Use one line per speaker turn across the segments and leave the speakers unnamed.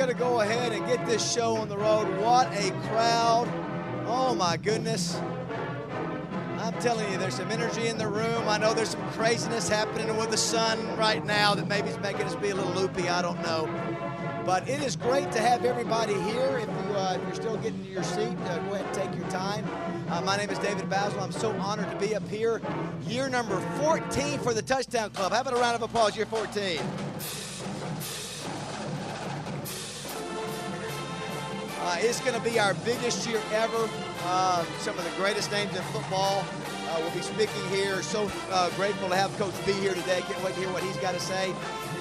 going to go ahead and get this show on the road. What a crowd. Oh, my goodness. I'm telling you, there's some energy in the room. I know there's some craziness happening with the sun right now that maybe is making us be a little loopy. I don't know. But it is great to have everybody here. If you're still getting to your seat, go ahead and take your time. My name is David Basil. I'm so honored to be up here. Year number 14 for the Touchdown Club. How about a round of applause, year 14? It's going to be our biggest year ever. Some of the greatest names in football will be speaking here. So grateful to have Coach B here today. Can't wait to hear what he's got to say.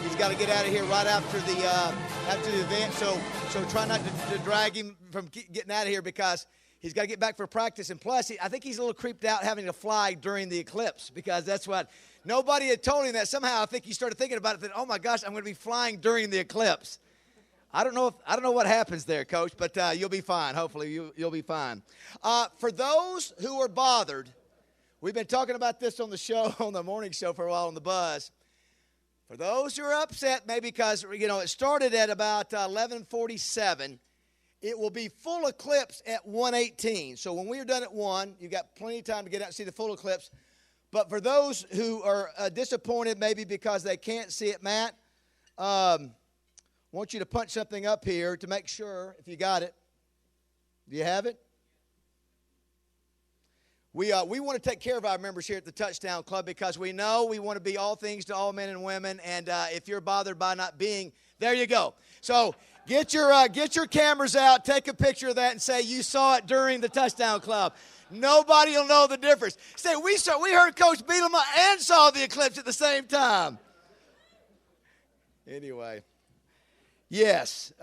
He's got to get out of here right after the event. So try not to drag him from getting out of here because he's got to get back for practice. And plus, I think he's a little creeped out having to fly during the eclipse because that's what nobody had told him that. Somehow I think he started thinking about it. That, oh my gosh, I'm going to be flying during the eclipse. I don't know what happens there, Coach, but you'll be fine. Hopefully, you'll be fine. For those who are bothered, we've been talking about this on the show, on the morning show for a while on the Buzz. For those who are upset, maybe because it started at about 11:47, it will be full eclipse at 1:18. So when we're done at 1, you've got plenty of time to get out and see the full eclipse. But for those who are disappointed, maybe because they can't see it, Matt. I want you to punch something up here to make sure if you got it. Do you have it? We want to take care of our members here at the Touchdown Club because we know we want to be all things to all men and women. And if you're bothered by not being, there you go. So get your cameras out, take a picture of that, and say you saw it during the Touchdown Club. Nobody will know the difference. Say we heard Coach Bielema and saw the eclipse at the same time. Anyway. Yes,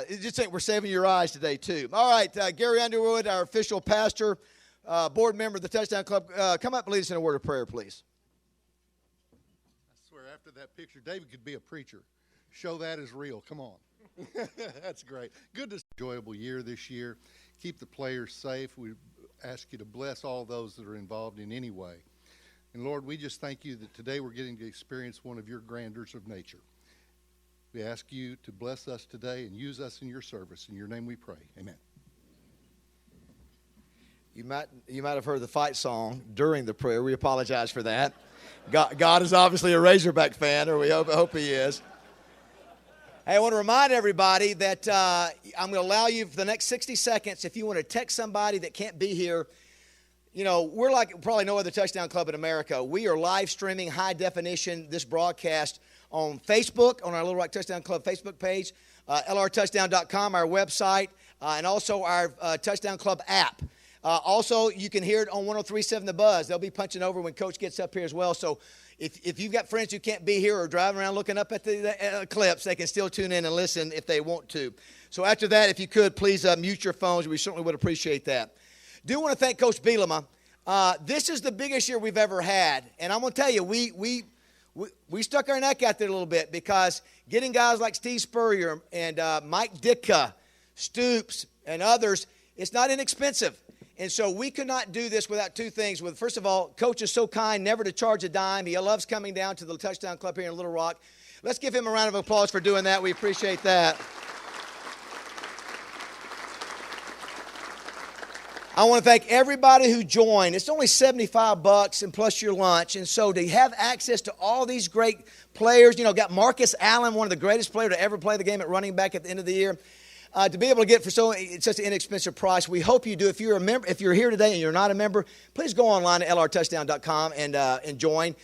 just think we're saving your eyes today, too. All right, Gary Underwood, our official pastor, board member of the Touchdown Club, come up and lead us in a word of prayer, please.
I swear, after that picture, David could be a preacher. Show that as real. Come on. That's great. Good to see an enjoyable year this year. Keep the players safe. We ask you to bless all those that are involved in any way. And, Lord, we just thank you that today we're getting to experience one of your grandeurs of nature. We ask you to bless us today and use us in your service. In your name we pray. Amen.
You might have heard the fight song during the prayer. We apologize for that. God is obviously a Razorback fan, or we hope he is. Hey, I want to remind everybody that I'm going to allow you for the next 60 seconds, if you want to text somebody that can't be here. We're like probably no other Touchdown Club in America. We are live streaming high definition this broadcast on Facebook, on our Little Rock Touchdown Club Facebook page, lrtouchdown.com, our website, and also our Touchdown Club app. Also, you can hear it on 103.7 The Buzz. They'll be punching over when Coach gets up here as well. So if you've got friends who can't be here or driving around looking up at the eclipse, they can still tune in and listen if they want to. So after that, if you could, please mute your phones. We certainly would appreciate that. Do want to thank Coach Bielema. This is the biggest year we've ever had. And I'm going to tell you, we stuck our neck out there a little bit because getting guys like Steve Spurrier and Mike Ditka, Stoops, and others, it's not inexpensive. And so we could not do this without two things. First of all, Coach is so kind, never to charge a dime. He loves coming down to the Touchdown Club here in Little Rock. Let's give him a round of applause for doing that. We appreciate that. I want to thank everybody who joined. It's only $75 and plus your lunch. And so to have access to all these great players, got Marcus Allen, one of the greatest players to ever play the game at running back at the end of the year. To be able to get for such an inexpensive price, we hope you do. If you're a member, if you're here today and you're not a member, please go online to lrtouchdown.com and join.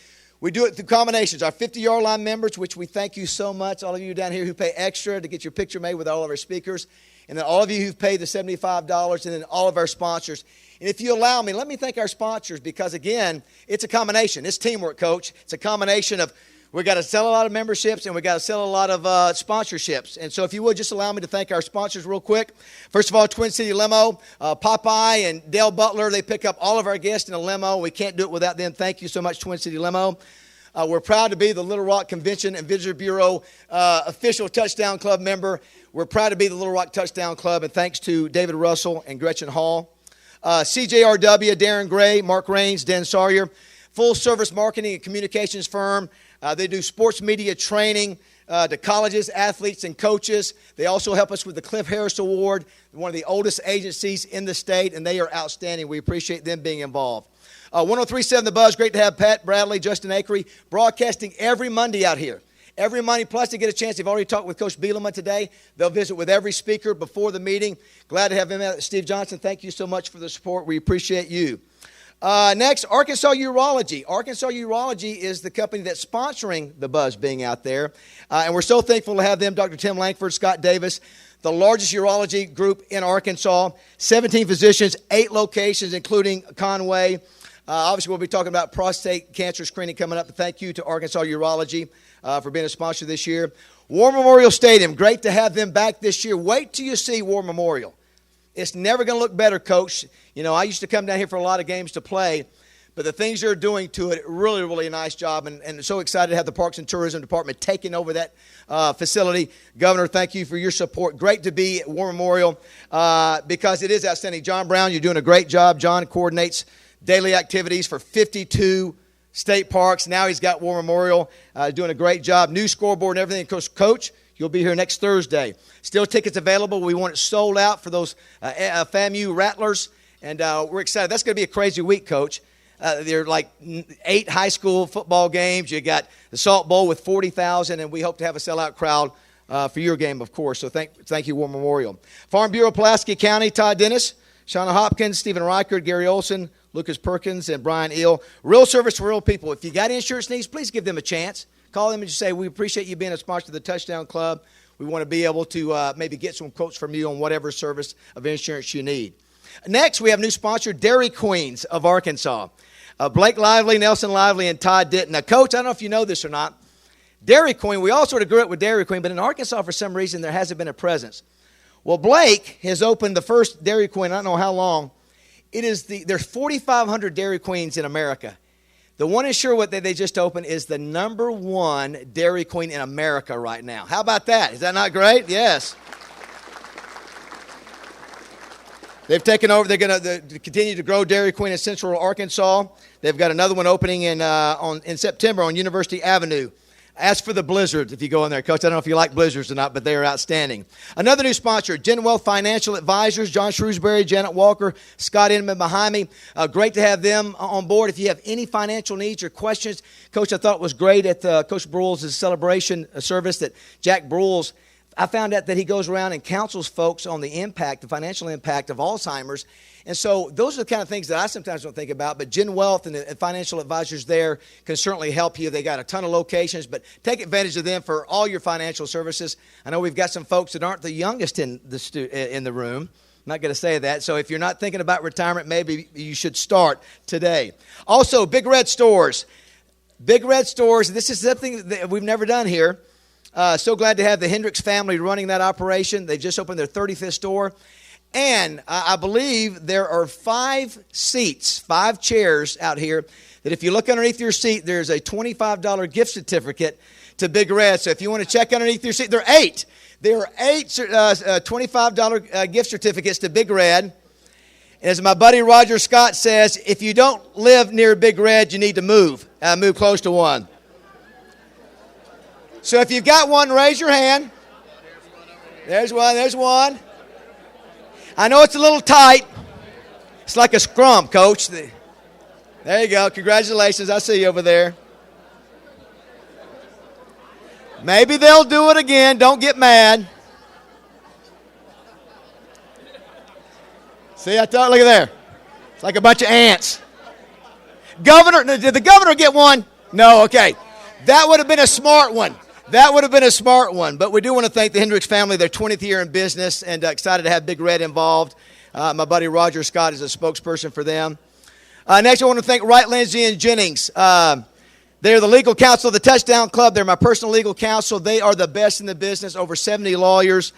We do it through combinations. Our 50-yard line members, which we thank you so much, all of you down here who pay extra to get your picture made with all of our speakers. And then all of you who've paid the $75, and then all of our sponsors. And if you allow me, let me thank our sponsors because, again, it's a combination. It's teamwork, Coach. It's a combination of we got to sell a lot of memberships and we got to sell a lot of sponsorships. And so if you would, just allow me to thank our sponsors real quick. First of all, Twin City Limo, Popeye and Dale Butler, they pick up all of our guests in a limo. We can't do it without them. Thank you so much, Twin City Limo. We're proud to be the Little Rock Convention and Visitor Bureau official Touchdown Club member. We're proud to be the Little Rock Touchdown Club, and thanks to David Russell and Gretchen Hall. CJRW, Darren Gray, Mark Raines, Dan Sawyer. Full-service marketing and communications firm. They do sports media training to colleges, athletes, and coaches. They also help us with the Cliff Harris Award, one of the oldest agencies in the state, and they are outstanding. We appreciate them being involved. 103.7 The Buzz, great to have Pat Bradley, Justin Akery, broadcasting every Monday out here. Every Monday, plus they get a chance. They've already talked with Coach Bielema today. They'll visit with every speaker before the meeting. Glad to have him out. Steve Johnson, thank you so much for the support. We appreciate you. Next, Arkansas Urology. Arkansas Urology is the company that's sponsoring the Buzz being out there. And we're so thankful to have them, Dr. Tim Langford, Scott Davis, the largest urology group in Arkansas, 17 physicians, 8 locations, including Conway. Obviously, we'll be talking about prostate cancer screening coming up. Thank you to Arkansas Urology for being a sponsor this year. War Memorial Stadium, great to have them back this year. Wait till you see War Memorial. It's never going to look better, Coach. You know, I used to come down here for a lot of games to play, but the things they're doing to it, really, really nice job, and so excited to have the Parks and Tourism Department taking over that facility. Governor, thank you for your support. Great to be at War Memorial because it is outstanding. John Brown, you're doing a great job. John coordinates daily activities for 52 state parks. Now he's got War Memorial, doing a great job. New scoreboard and everything. Coach, you'll be here next Thursday. Still tickets available. We want it sold out for those FAMU Rattlers, and we're excited. That's going to be a crazy week, Coach. There are like 8 high school football games. You got the Salt Bowl with 40,000, and we hope to have a sellout crowd for your game, of course. So thank you, War Memorial. Farm Bureau, Pulaski County, Todd Dennis, Shauna Hopkins, Stephen Reichert, Gary Olson, Lucas Perkins, and Brian Eel. Real service for real people. If you got insurance needs, please give them a chance. Call them and just say, we appreciate you being a sponsor of the Touchdown Club. We want to be able to maybe get some quotes from you on whatever service of insurance you need. Next, we have new sponsor, Dairy Queens of Arkansas. Blake Lively, Nelson Lively, and Todd Ditton. Now, Coach, I don't know if you know this or not. Dairy Queen, we all sort of grew up with Dairy Queen, but in Arkansas, for some reason, there hasn't been a presence. Well, Blake has opened the first Dairy Queen, I don't know how long. There's 4,500 Dairy Queens in America. The one in Sherwood that they just opened is the #1 Dairy Queen in America right now. How about that? Is that not great? Yes. They've taken over. They're going to continue to grow Dairy Queen in Central Arkansas. They've got another one opening in September on University Avenue. Ask for the blizzards if you go in there, Coach. I don't know if you like blizzards or not, but they are outstanding. Another new sponsor, Genwealth Financial Advisors, John Shrewsbury, Janet Walker, Scott Inman behind me. Great to have them on board. If you have any financial needs or questions, Coach, I thought it was great at Coach Broyles' celebration service that Jack Broyles, I found out that he goes around and counsels folks on the financial impact of Alzheimer's. And so those are the kind of things that I sometimes don't think about, but Genwealth and the financial advisors there can certainly help you. They got a ton of locations, but take advantage of them for all your financial services. I know we've got some folks that aren't the youngest in the room. I'm not going to say that. So if you're not thinking about retirement, maybe you should start today. Also, Big Red Stores. Big Red Stores, this is something that we've never done here. So glad to have the Hendricks family running that operation. They just opened their 35th store. And I believe there are 5 chairs out here that if you look underneath your seat, there's a $25 gift certificate to Big Red. So if you want to check underneath your seat, there are 8. There are 8 $25 gift certificates to Big Red. And as my buddy Roger Scott says, if you don't live near Big Red, you need to move close to one. So if you've got one, raise your hand. There's one. I know it's a little tight. It's like a scrum, Coach. There you go. Congratulations. I see you over there. Maybe they'll do it again. Don't get mad. See, I thought, look at there. It's like a bunch of ants. Governor, did the governor get one? No, okay. That would have been a smart one. But we do want to thank the Hendricks family, their 20th year in business, and excited to have Big Red involved. My buddy Roger Scott is a spokesperson for them. Next, I want to thank Wright, Lindsay, and Jennings. They're the legal counsel of the Touchdown Club. They're my personal legal counsel. They are the best in the business, over 70 lawyers.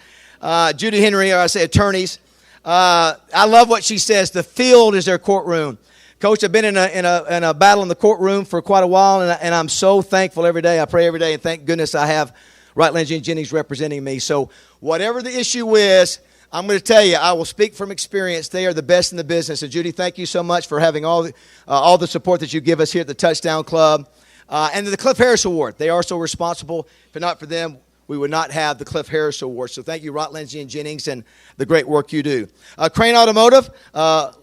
Judy Henry, or I say attorneys. I love what she says. The field is their courtroom. Coach, I've been in a battle in the courtroom for quite a while, and I'm so thankful every day. I pray every day, and thank goodness I have Wright, Lindsay, and Jennings representing me. So whatever the issue is, I'm going to tell you, I will speak from experience. They are the best in the business. And Judy, thank you so much for having all the support that you give us here at the Touchdown Club. And the Cliff Harris Award. They are so responsible. If not for them, we would not have the Cliff Harris Award. So thank you, Rott, Lindsay, and Jennings, and the great work you do. Crane Automotive.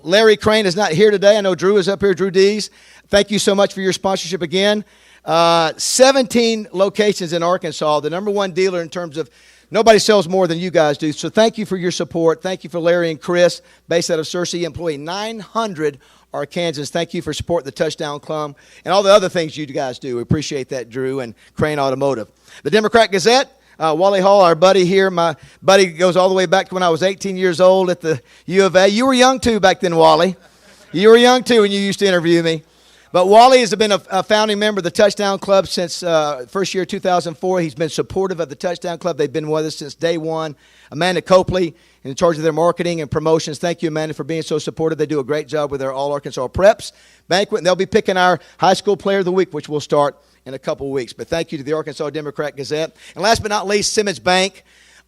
Larry Crane is not here today. I know Drew is up here, Drew Dees. Thank you so much for your sponsorship again. 17 locations in Arkansas, the number one dealer in terms of nobody sells more than you guys do. So thank you for your support. Thank you for Larry and Chris, based out of Searcy, employee 900 Arkansans. Thank you for supporting the Touchdown Club and all the other things you guys do. We appreciate that, Drew, and Crane Automotive. The Democrat Gazette, Wally Hall, our buddy here. My buddy goes all the way back to when I was 18 years old at the U of A. You were young, too, back then, Wally. You were young, too, when you used to interview me. But Wally has been a founding member of the Touchdown Club since first year 2004. He's been supportive of the Touchdown Club. They've been with us since day one. Amanda Copley, in charge of their marketing and promotions. Thank you, Amanda, for being so supportive. They do a great job with their All-Arkansas Preps banquet. And they'll be picking our High School Player of the Week, which will start in a couple weeks. But thank you to the Arkansas Democrat Gazette. And last but not least, Simmons Bank.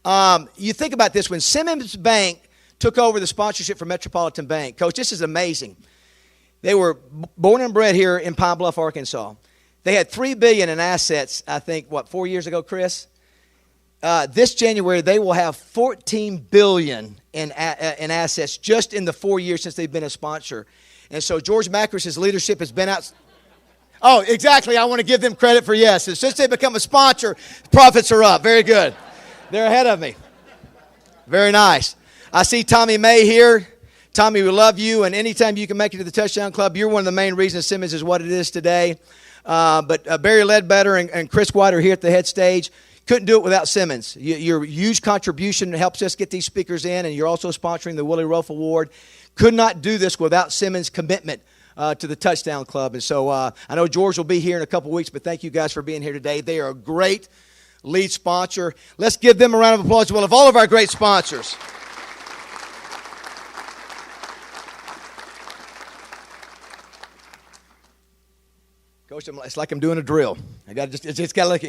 You think about this. When Simmons Bank took over the sponsorship for Metropolitan Bank, Coach, this is amazing. They were born and bred here in Pine Bluff, Arkansas. They had $3 billion in assets, I think, 4 years ago, Chris? This January, they will have $14 billion in assets just in the 4 years since they've been a sponsor. And so George Macris's leadership has been out. Oh, exactly. I want to give them credit for yes. Since they become a sponsor, profits are up. Very good. They're ahead of me. Very nice. I see Tommy May here. Tommy, we love you, and anytime you can make it to the Touchdown Club, you're one of the main reasons Simmons is what it is today. But Barry Ledbetter and Chris White are here at the head stage. Couldn't do it without Simmons. Your huge contribution helps us get these speakers in, and you're also sponsoring the Willie Rofe Award. Could not do this without Simmons' commitment to the Touchdown Club. And so I know George will be here in a couple weeks, but thank you guys for being here today. They are a great lead sponsor. Let's give them a round of applause as well of all of our great sponsors. Coach, it's like I'm doing a drill. I got it's got like.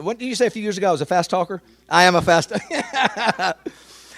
What did you say a few years ago? I was a fast talker. I am a fast.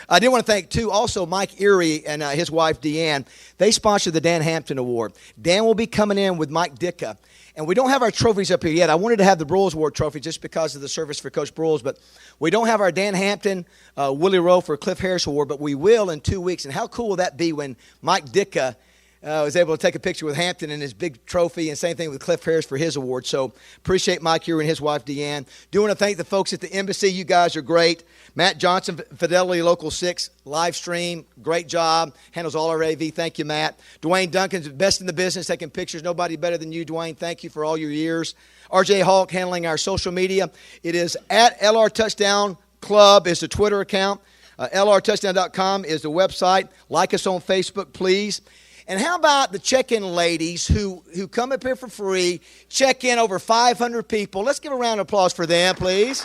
I did want to thank too also Mike Erie and his wife Deanne. They sponsored the Dan Hampton Award. Dan will be coming in with Mike Ditka, and we don't have our trophies up here yet. I wanted to have the Broyles Award trophy just because of the service for Coach Broyles, but we don't have our Dan Hampton, Willie Rofe, or Cliff Harris Award, but we will in 2 weeks. And how cool will that be when Mike Ditka was able to take a picture with Hampton and his big trophy, and same thing with Cliff Harris for his award. So appreciate Mike here and his wife, Deanne. Do want to thank the folks at the embassy. You guys are great. Matt Johnson, Fidelity Local 6, live stream. Great job. Handles all our AV. Thank you, Matt. Dwayne Duncan's best in the business, taking pictures. Nobody better than you, Dwayne. Thank you for all your years. RJ Hawk handling our social media. It is at LR Touchdown Club is the Twitter account. LRTouchdown.com is the website. Like us on Facebook, please. And how about the check-in ladies who come up here for free, check in over 500 people. Let's give a round of applause for them, please.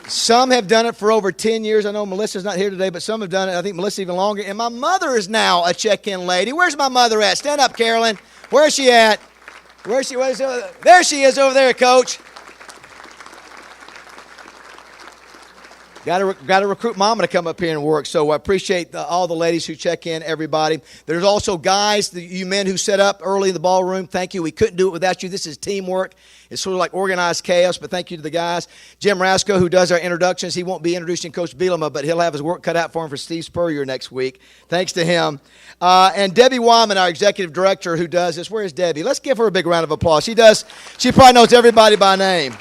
Some have done it for over 10 years. I know Melissa's not here today, but some have done it. I think Melissa even longer. And my mother is now a check-in lady. Where's my mother at? Stand up, Carolyn. Where is she at? There she is over there, Coach. Got to recruit Mama to come up here and work. So I appreciate all the ladies who check in, everybody. There's also guys, you men who set up early in the ballroom. Thank you. We couldn't do it without you. This is teamwork. It's sort of like organized chaos, but thank you to the guys. Jim Rasco, who does our introductions. He won't be introducing Coach Bielema, but he'll have his work cut out for him for Steve Spurrier next week. Thanks to him. And Debbie Wyman, our executive director, who does this. Where is Debbie? Let's give her a big round of applause. She probably knows everybody by name.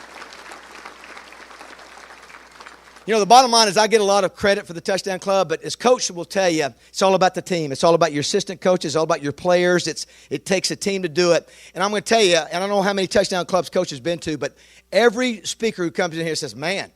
You know, the bottom line is I get a lot of credit for the Touchdown Club, but as Coach will tell you, it's all about the team. It's all about your assistant coaches. It's all about your players. It takes a team to do it. And I'm going to tell you, and I don't know how many Touchdown Clubs Coach has been to, but every speaker who comes in here says, man,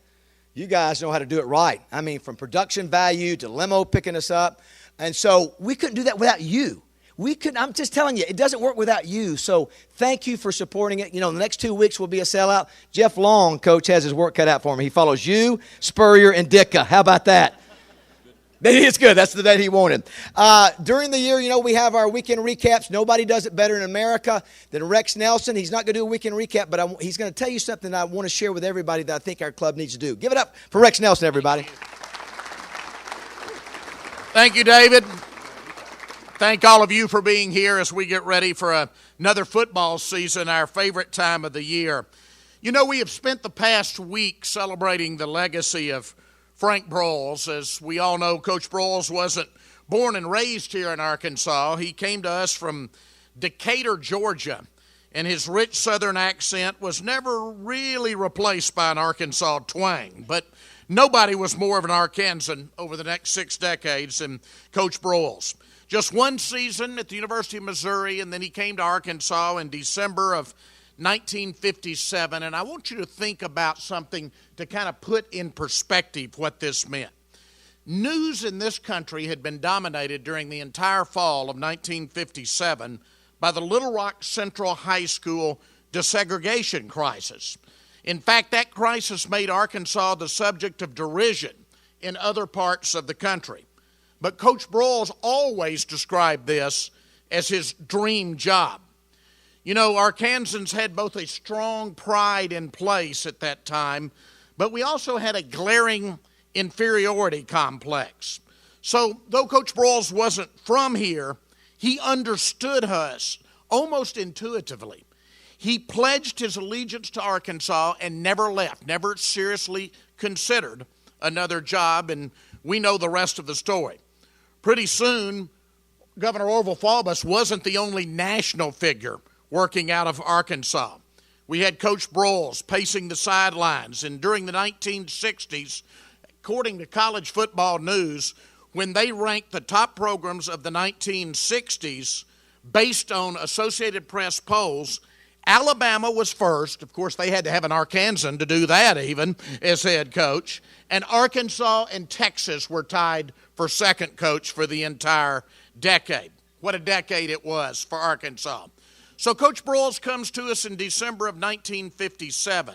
you guys know how to do it right. I mean, from production value to limo picking us up. And so we couldn't do that without you. I'm just telling you, it doesn't work without you. So thank you for supporting it. You know, the next 2 weeks will be a sellout. Jeff Long, Coach, has his work cut out for him. He follows you, Spurrier, and Ditka. How about that? It's good. That's the date he wanted. During the year, you know, we have our weekend recaps. Nobody does it better in America than Rex Nelson. He's not going to do a weekend recap, but he's going to tell you something I want to share with everybody that I think our club needs to do. Give it up for Rex Nelson, everybody.
Thank you, David. Thank all of you for being here as we get ready for another football season, our favorite time of the year. You know, we have spent the past week celebrating the legacy of Frank Broyles. As we all know, Coach Broyles wasn't born and raised here in Arkansas. He came to us from Decatur, Georgia, and his rich Southern accent was never really replaced by an Arkansas twang. But nobody was more of an Arkansan over the next 6 decades than Coach Broyles. Just one season at the University of Missouri, and then he came to Arkansas in December of 1957. And I want you to think about something to kind of put in perspective what this meant. News in this country had been dominated during the entire fall of 1957 by the Little Rock Central High School desegregation crisis. In fact, that crisis made Arkansas the subject of derision in other parts of the country. But Coach Broyles always described this as his dream job. You know, Arkansans had both a strong pride in place at that time, but we also had a glaring inferiority complex. So, though Coach Broyles wasn't from here, he understood us almost intuitively. He pledged his allegiance to Arkansas and never left, never seriously considered another job, and we know the rest of the story. Pretty soon, Governor Orville Faubus wasn't the only national figure working out of Arkansas. We had Coach Broyles pacing the sidelines, and during the 1960s, according to College Football News, when they ranked the top programs of the 1960s based on Associated Press polls, Alabama was first. Of course, they had to have an Arkansan to do that even as head coach. And Arkansas and Texas were tied for second coach for the entire decade. What a decade it was for Arkansas. So Coach Broyles comes to us in December of 1957.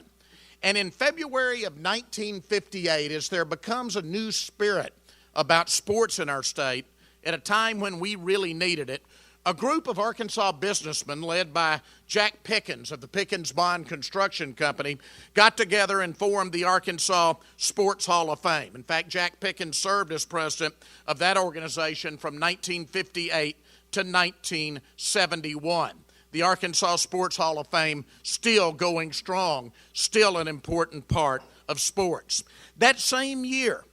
And in February of 1958, as there becomes a new spirit about sports in our state, at a time when we really needed it, a group of Arkansas businessmen led by Jack Pickens of the Pickens Bond Construction Company got together and formed the Arkansas Sports Hall of Fame. In fact, Jack Pickens served as president of that organization from 1958 to 1971. The Arkansas Sports Hall of Fame still going strong, still an important part of sports. That same year,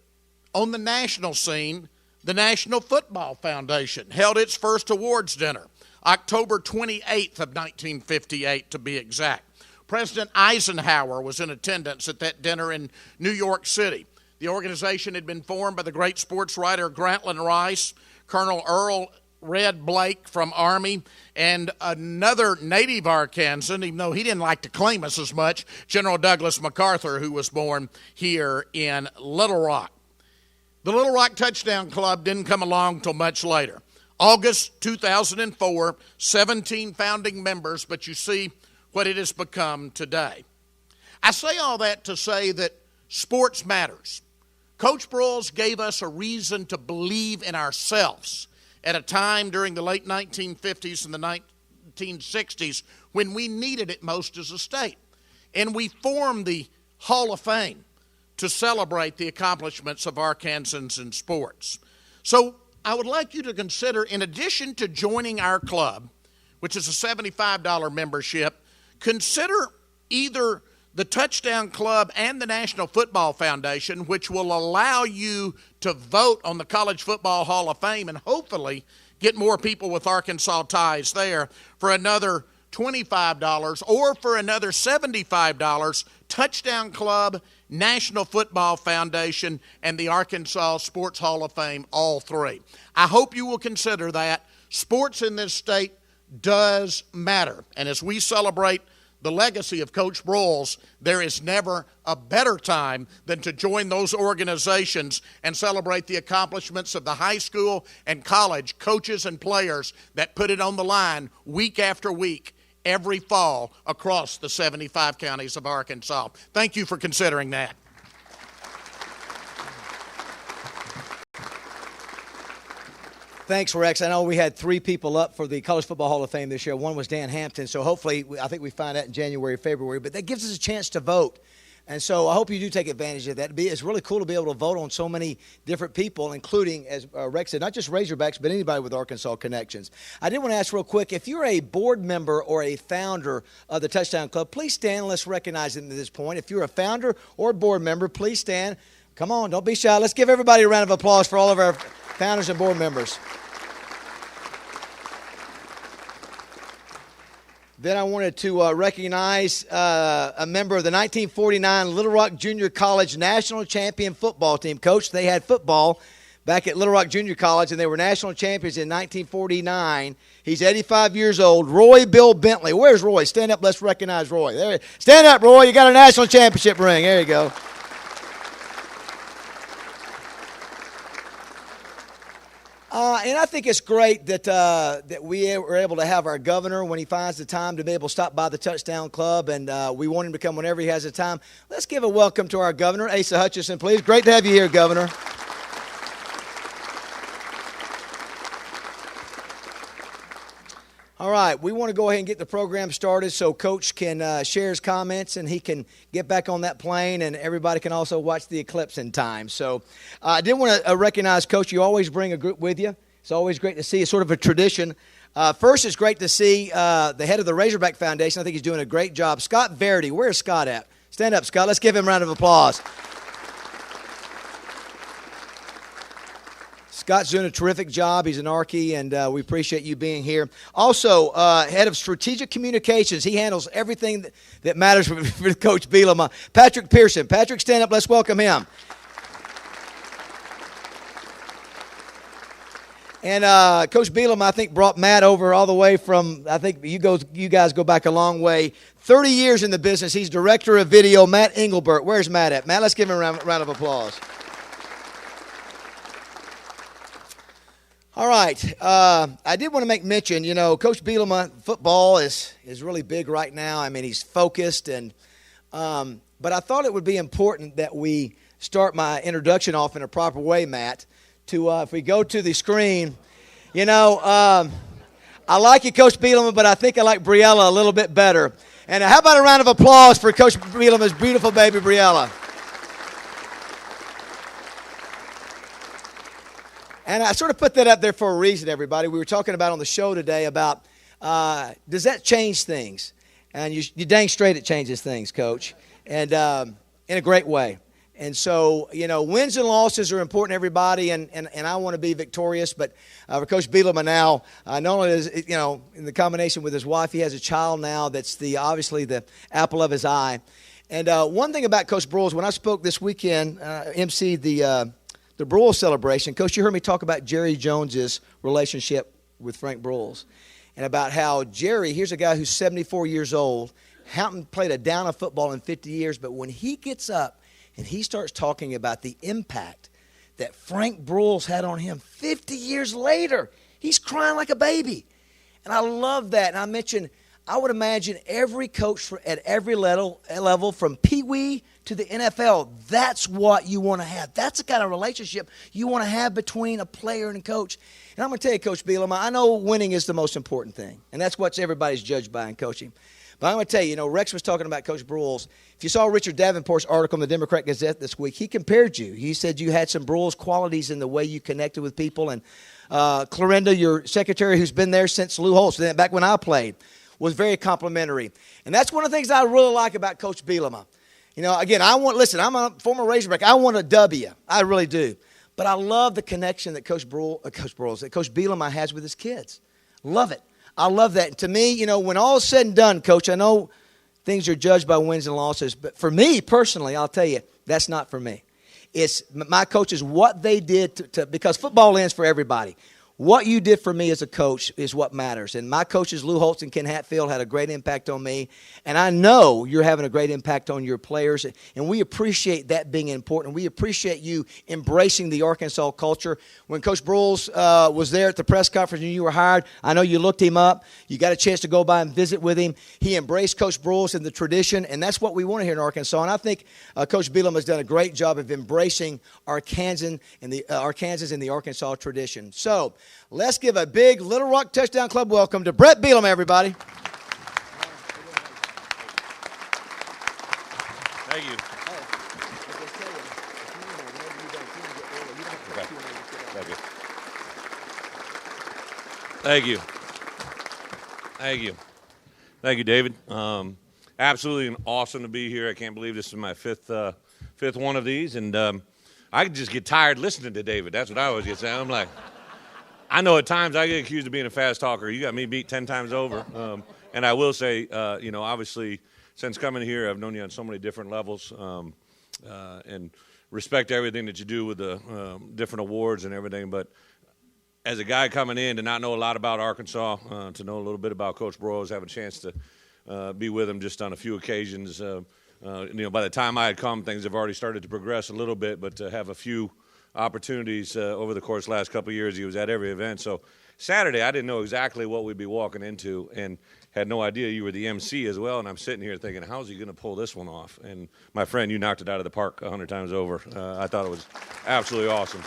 on the national scene, the National Football Foundation held its first awards dinner, October 28th of 1958 to be exact. President Eisenhower was in attendance at that dinner in New York City. The organization had been formed by the great sports writer Grantland Rice, Colonel Earl Red Blake from Army, and another native Arkansan, even though he didn't like to claim us as much, General Douglas MacArthur, who was born here in Little Rock. The Little Rock Touchdown Club didn't come along till much later. August 2004, 17 founding members, but you see what it has become today. I say all that to say that sports matters. Coach Broyles gave us a reason to believe in ourselves at a time during the late 1950s and the 1960s when we needed it most as a state. And we formed the Hall of Fame to celebrate the accomplishments of Arkansans in sports. So I would like you to consider, in addition to joining our club, which is a $75 membership, consider either the Touchdown Club and the National Football Foundation, which will allow you to vote on the College Football Hall of Fame and hopefully get more people with Arkansas ties there for another $25 or for another $75, Touchdown Club, National Football Foundation, and the Arkansas Sports Hall of Fame, all three. I hope you will consider that. Sports in this state does matter. And as we celebrate the legacy of Coach Broyles, there is never a better time than to join those organizations and celebrate the accomplishments of the high school and college coaches and players that put it on the line week after week, every fall across the 75 counties of Arkansas. Thank you for considering that.
Thanks, Rex. I know we had 3 people up for the College Football Hall of Fame this year. One was Dan Hampton, so hopefully, I think we find out in January, February. But that gives us a chance to vote. And so I hope you do take advantage of that. It's really cool to be able to vote on so many different people, including, as Rex said, not just Razorbacks, but anybody with Arkansas connections. I did want to ask real quick, if you're a board member or a founder of the Touchdown Club, please stand and let's recognize them at this point. If you're a founder or a board member, please stand. Come on, don't be shy. Let's give everybody a round of applause for all of our founders and board members. Then I wanted to recognize a member of the 1949 Little Rock Junior College national champion football team. Coach, they had football back at Little Rock Junior College, and they were national champions in 1949. He's 85 years old. Roy Bill Bentley. Where's Roy? Stand up. Let's recognize Roy. There. Stand up, Roy. You got a national championship ring. There you go. And I think it's great that we were able to have our governor, when he finds the time, to be able to stop by the Touchdown Club, and we want him to come whenever he has the time. Let's give a welcome to our governor, Asa Hutchinson, please. Great to have you here, Governor. All right, we want to go ahead and get the program started so Coach can share his comments and he can get back on that plane, and everybody can also watch the eclipse in time. So I did want to recognize, Coach, you always bring a group with you. It's always great to see. It's sort of a tradition. First, it's great to see the head of the Razorback Foundation. I think he's doing a great job. Scott Verity. Where's Scott at? Stand up, Scott. Let's give him a round of applause. Scott's doing a terrific job. He's an Archie, and we appreciate you being here. Also, head of strategic communications. He handles everything that matters for Coach Bielema. Patrick Pearson. Patrick, stand up. Let's welcome him. And Coach Bielema, I think, brought Matt over all the way from, I think you guys go back a long way. 30 years in the business. He's director of video, Matt Engelbert. Where's Matt at? Matt, let's give him a round of applause. All right. I did want to make mention, Coach Bielema, football is really big right now. I mean, he's focused, and but I thought it would be important that we start my introduction off in a proper way, Matt. If we go to the screen, I like you, Coach Bielema, but I think I like Briella a little bit better. And how about a round of applause for Coach Bielema's beautiful baby, Briella? And I sort of put that up there for a reason, everybody. We were talking about on the show today about does that change things? And you dang straight it changes things, Coach, and in a great way. And so, wins and losses are important, everybody, and I want to be victorious. But for Coach Bielema now, not only is, in the combination with his wife, he has a child now that's obviously the apple of his eye. And one thing about Coach Broyles, when I spoke this weekend, emceed the Broyles celebration, Coach, you heard me talk about Jerry Jones's relationship with Frank Broyles, and about how Jerry, here's a guy who's 74 years old, hadn't played a down of football in 50 years, but when he gets up and he starts talking about the impact that Frank Broyles had on him 50 years later, he's crying like a baby. And I love that. And I would imagine every coach at every level from Pee Wee to the NFL, that's what you want to have. That's the kind of relationship you want to have between a player and a coach. And I'm going to tell you, Coach Bielema, I know winning is the most important thing, and that's what everybody's judged by in coaching. But I'm going to tell you, Rex was talking about Coach Broyles. If you saw Richard Davenport's article in the Democrat Gazette this week, he compared you. He said you had some Broyles qualities in the way you connected with people. And Clorinda, your secretary, who's been there since Lou Holtz, back when I played, was very complimentary. And that's one of the things I really like about Coach Bielema. Again, I'm a former Razorback. I want a W. I really do. But I love the connection that Coach Bielema has with his kids. Love it. I love that. And to me, when all is said and done, Coach, I know things are judged by wins and losses. But for me, personally, I'll tell you, that's not for me. It's my coaches, what they did because football ends for everybody. What you did for me as a coach is what matters. And my coaches, Lou Holtz and Ken Hatfield, had a great impact on me. And I know you're having a great impact on your players. And we appreciate that being important. We appreciate you embracing the Arkansas culture. When Coach Broyles was there at the press conference and you were hired, I know you looked him up. You got a chance to go by and visit with him. He embraced Coach Broyles and the tradition. And that's what we want to hear in Arkansas. And I think Coach Bielema has done a great job of embracing Arkansans and the Arkansas tradition. So, let's give a big Little Rock Touchdown Club welcome to Bret Bielema, everybody.
Thank you. Thank you. Thank you, David. Absolutely awesome to be here. I can't believe this is my fifth one of these, and I just get tired listening to David. That's what I always get saying. I'm like, I know at times I get accused of being a fast talker. You got me beat 10 times over. And I will say, obviously, since coming here, I've known you on so many different levels, and respect everything that you do with the different awards and everything. But as a guy coming in to not know a lot about Arkansas, to know a little bit about Coach Broyles, have a chance to be with him just on a few occasions. By the time I had come, things have already started to progress a little bit, but to have a few opportunities over the course of the last couple of years, he was at every event. So Saturday, I didn't know exactly what we'd be walking into and had no idea you were the MC as well. And I'm sitting here thinking, how's he going to pull this one off? And my friend, you knocked it out of the park 100 times over. I thought it was absolutely awesome.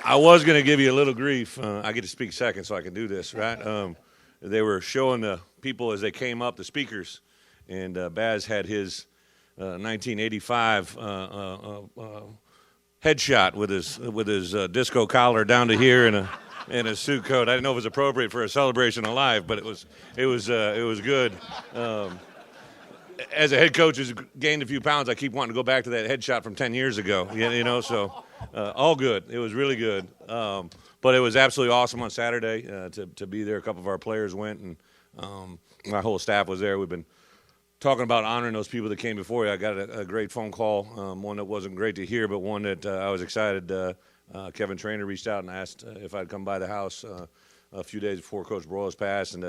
I was going to give you a little grief. I get to speak second, so I can do this, right? They were showing the people as they came up, the speakers, and Baz had his 1985 headshot with his disco collar down to here and a suit coat. I didn't know if it was appropriate for a celebration of life, but it was good. As a head coach who's gained a few pounds, I keep wanting to go back to that headshot from 10 years ago. So all good. It was really good. But it was absolutely awesome on Saturday to be there. A couple of our players went, and my whole staff was there. We've been talking about honoring those people that came before you. I got a great phone call, one that wasn't great to hear, but one that I was excited. Kevin Trainer reached out and asked if I'd come by the house a few days before Coach Broyles passed, and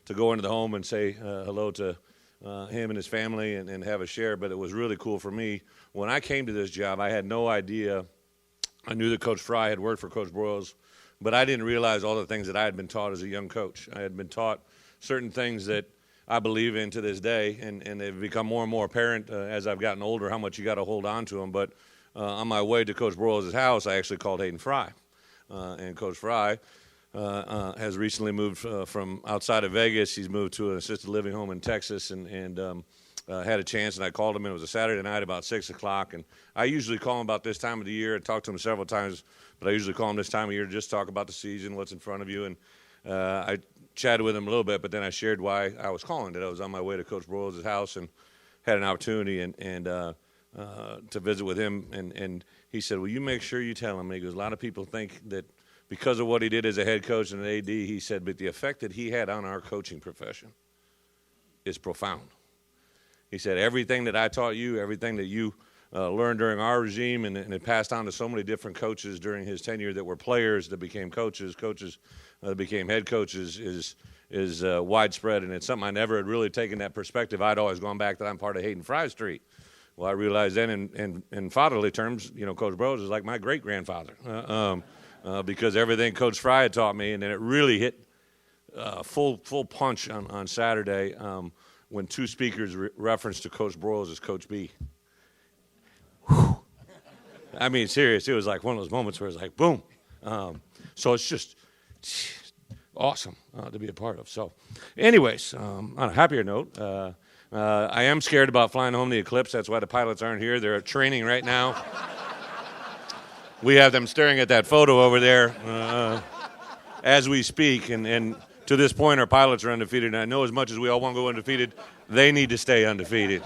to go into the home and say hello to him and his family and have a share. But it was really cool for me. When I came to this job, I had no idea. I knew that Coach Fry had worked for Coach Broyles, but I didn't realize all the things that I had been taught as a young coach. I had been taught certain things that I believe in to this day, and they've become more and more apparent as I've gotten older how much you got to hold on to them. But on my way to Coach Broyles' house, I actually called Hayden Fry, and Coach Fry has recently moved from outside of Vegas. He's moved to an assisted living home in Texas, and had a chance, and I called him, and it was a Saturday night about 6 o'clock. And I usually call him about this time of the year. I talked to him several times, but I usually call him this time of year to just talk about the season, what's in front of you. And I chatted with him a little bit, but then I shared why I was calling, that I was on my way to Coach Broyles' house and had an opportunity and to visit with him. And he said, well, you make sure you tell him. And he goes, a lot of people think that because of what he did as a head coach and an AD, he said, but the effect that he had on our coaching profession is profound. He said, everything that I taught you, everything that you learned during our regime and it passed on to so many different coaches during his tenure that were players that became coaches that became head coaches is widespread. And it's something I never had really taken that perspective. I'd always gone back that I'm part of Hayden Fry Street. Well, I realized then in fatherly terms, Coach Broyles is like my great-grandfather because everything Coach Fry had taught me, and then it really hit full punch on Saturday when two speakers referenced to Coach Broyles as Coach B. Whew. I mean, serious. It was like one of those moments where it's like, boom. So it's just awesome to be a part of. So anyways, on a happier note, I am scared about flying home the Eclipse. That's why the pilots aren't here. They're at training right now. We have them staring at that photo over there as we speak. And to this point, our pilots are undefeated. And I know as much as we all want to go undefeated, they need to stay undefeated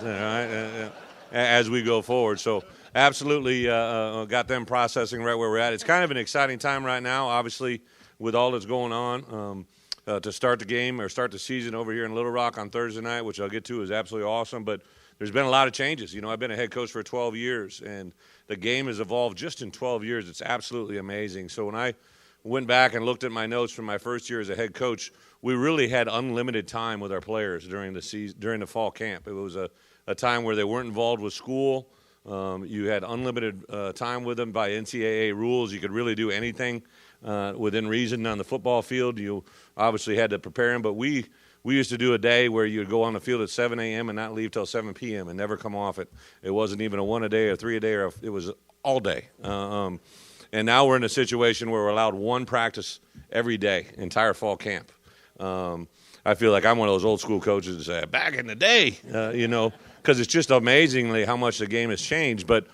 as we go forward. So absolutely got them processing right where we're at. It's kind of an exciting time right now, obviously, with all that's going on. To start the game or start the season over here in Little Rock on Thursday night, which I'll get to, is absolutely awesome. But there's been a lot of changes. I've been a head coach for 12 years, and the game has evolved just in 12 years. It's absolutely amazing. So when I went back and looked at my notes from my first year as a head coach, we really had unlimited time with our players during the season, during the fall camp. It was a time where they weren't involved with school. You had unlimited time with them by NCAA rules. You could really do anything within reason on the football field. You obviously had to prepare them, but we used to do a day where you would go on the field at 7 a.m. and not leave till 7 p.m. and never come off it. It wasn't even a 1 a day or 3 a day, or it was all day. And now we're in a situation where we're allowed one practice every day, entire fall camp. I feel like I'm one of those old school coaches that say, back in the day, because it's just amazingly how much the game has changed. But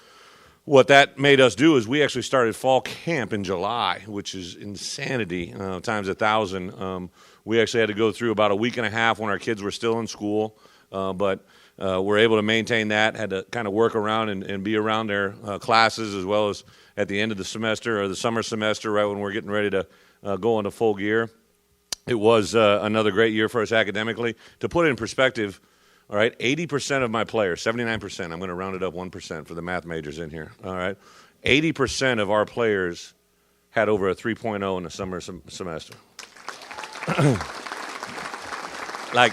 what that made us do is we actually started fall camp in July, which is insanity times 1,000. We actually had to go through about a week and a half when our kids were still in school, but we're able to maintain that, had to kind of work around and be around their classes as well as at the end of the semester or the summer semester, right when we're getting ready to go into full gear. It was another great year for us academically. To put it in perspective, all right, 80% of my players, 79%, I'm going to round it up 1% for the math majors in here, all right, 80% of our players had over a 3.0 in the summer semester. Like,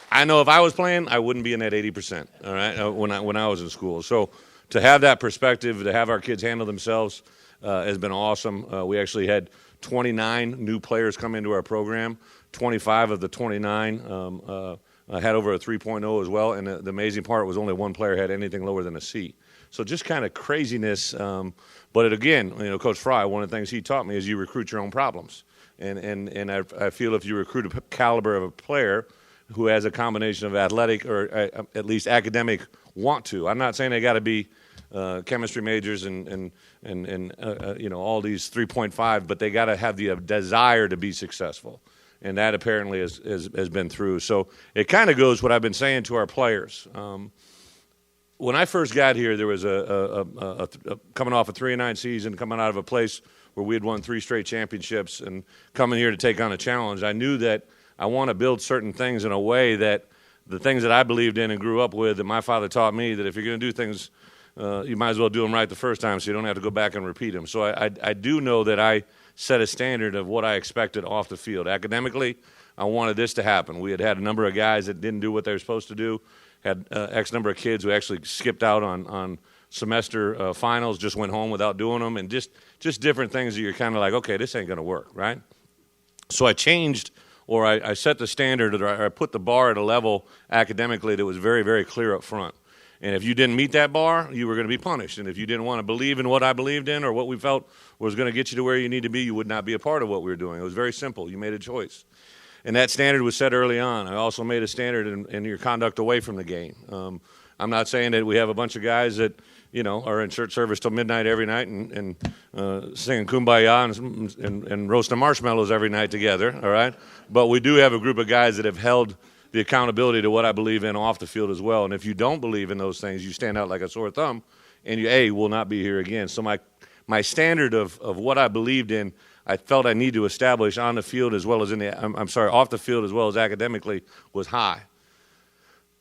I know if I was playing, I wouldn't be in that 80%, all right, when I was in school. So to have that perspective, to have our kids handle themselves has been awesome. We actually had 29 new players come into our program. 25 of the 29 had over a 3.0 as well, and the amazing part was only one player had anything lower than a C. So just kind of craziness. But again, Coach Fry, one of the things he taught me is you recruit your own problems. And I feel if you recruit a caliber of a player who has a combination of athletic or at least academic want to. I'm not saying they got to be chemistry majors and all these 3.5, but they got to have the desire to be successful. And that apparently has been through. So it kind of goes what I've been saying to our players. When I first got here, there was a coming off a 3-9 season, coming out of a place where we had won 3 straight championships, and coming here to take on a challenge. I knew that I want to build certain things in a way that the things that I believed in and grew up with, and my father taught me that if you're going to do things, you might as well do them right the first time so you don't have to go back and repeat them. So I do know that I set a standard of what I expected off the field. Academically, I wanted this to happen. We had a number of guys that didn't do what they were supposed to do, had X number of kids who actually skipped out on semester finals, just went home without doing them, and just different things that you're kind of like, okay, this ain't going to work, right? So I changed, or I set the standard, or I put the bar at a level academically that was very, very clear up front. And if you didn't meet that bar, you were going to be punished. And if you didn't want to believe in what I believed in or what we felt was going to get you to where you need to be, you would not be a part of what we were doing. It was very simple. You made a choice. And that standard was set early on. I also made a standard in your conduct away from the game. I'm not saying that we have a bunch of guys that, are in church service till midnight every night and singing Kumbaya and roasting marshmallows every night together, all right? But we do have a group of guys that have held the accountability to what I believe in off the field as well. And if you don't believe in those things, you stand out like a sore thumb, and you, will not be here again. So my standard of what I believed in, I felt I need to establish on the field as well as off the field as well as academically was high.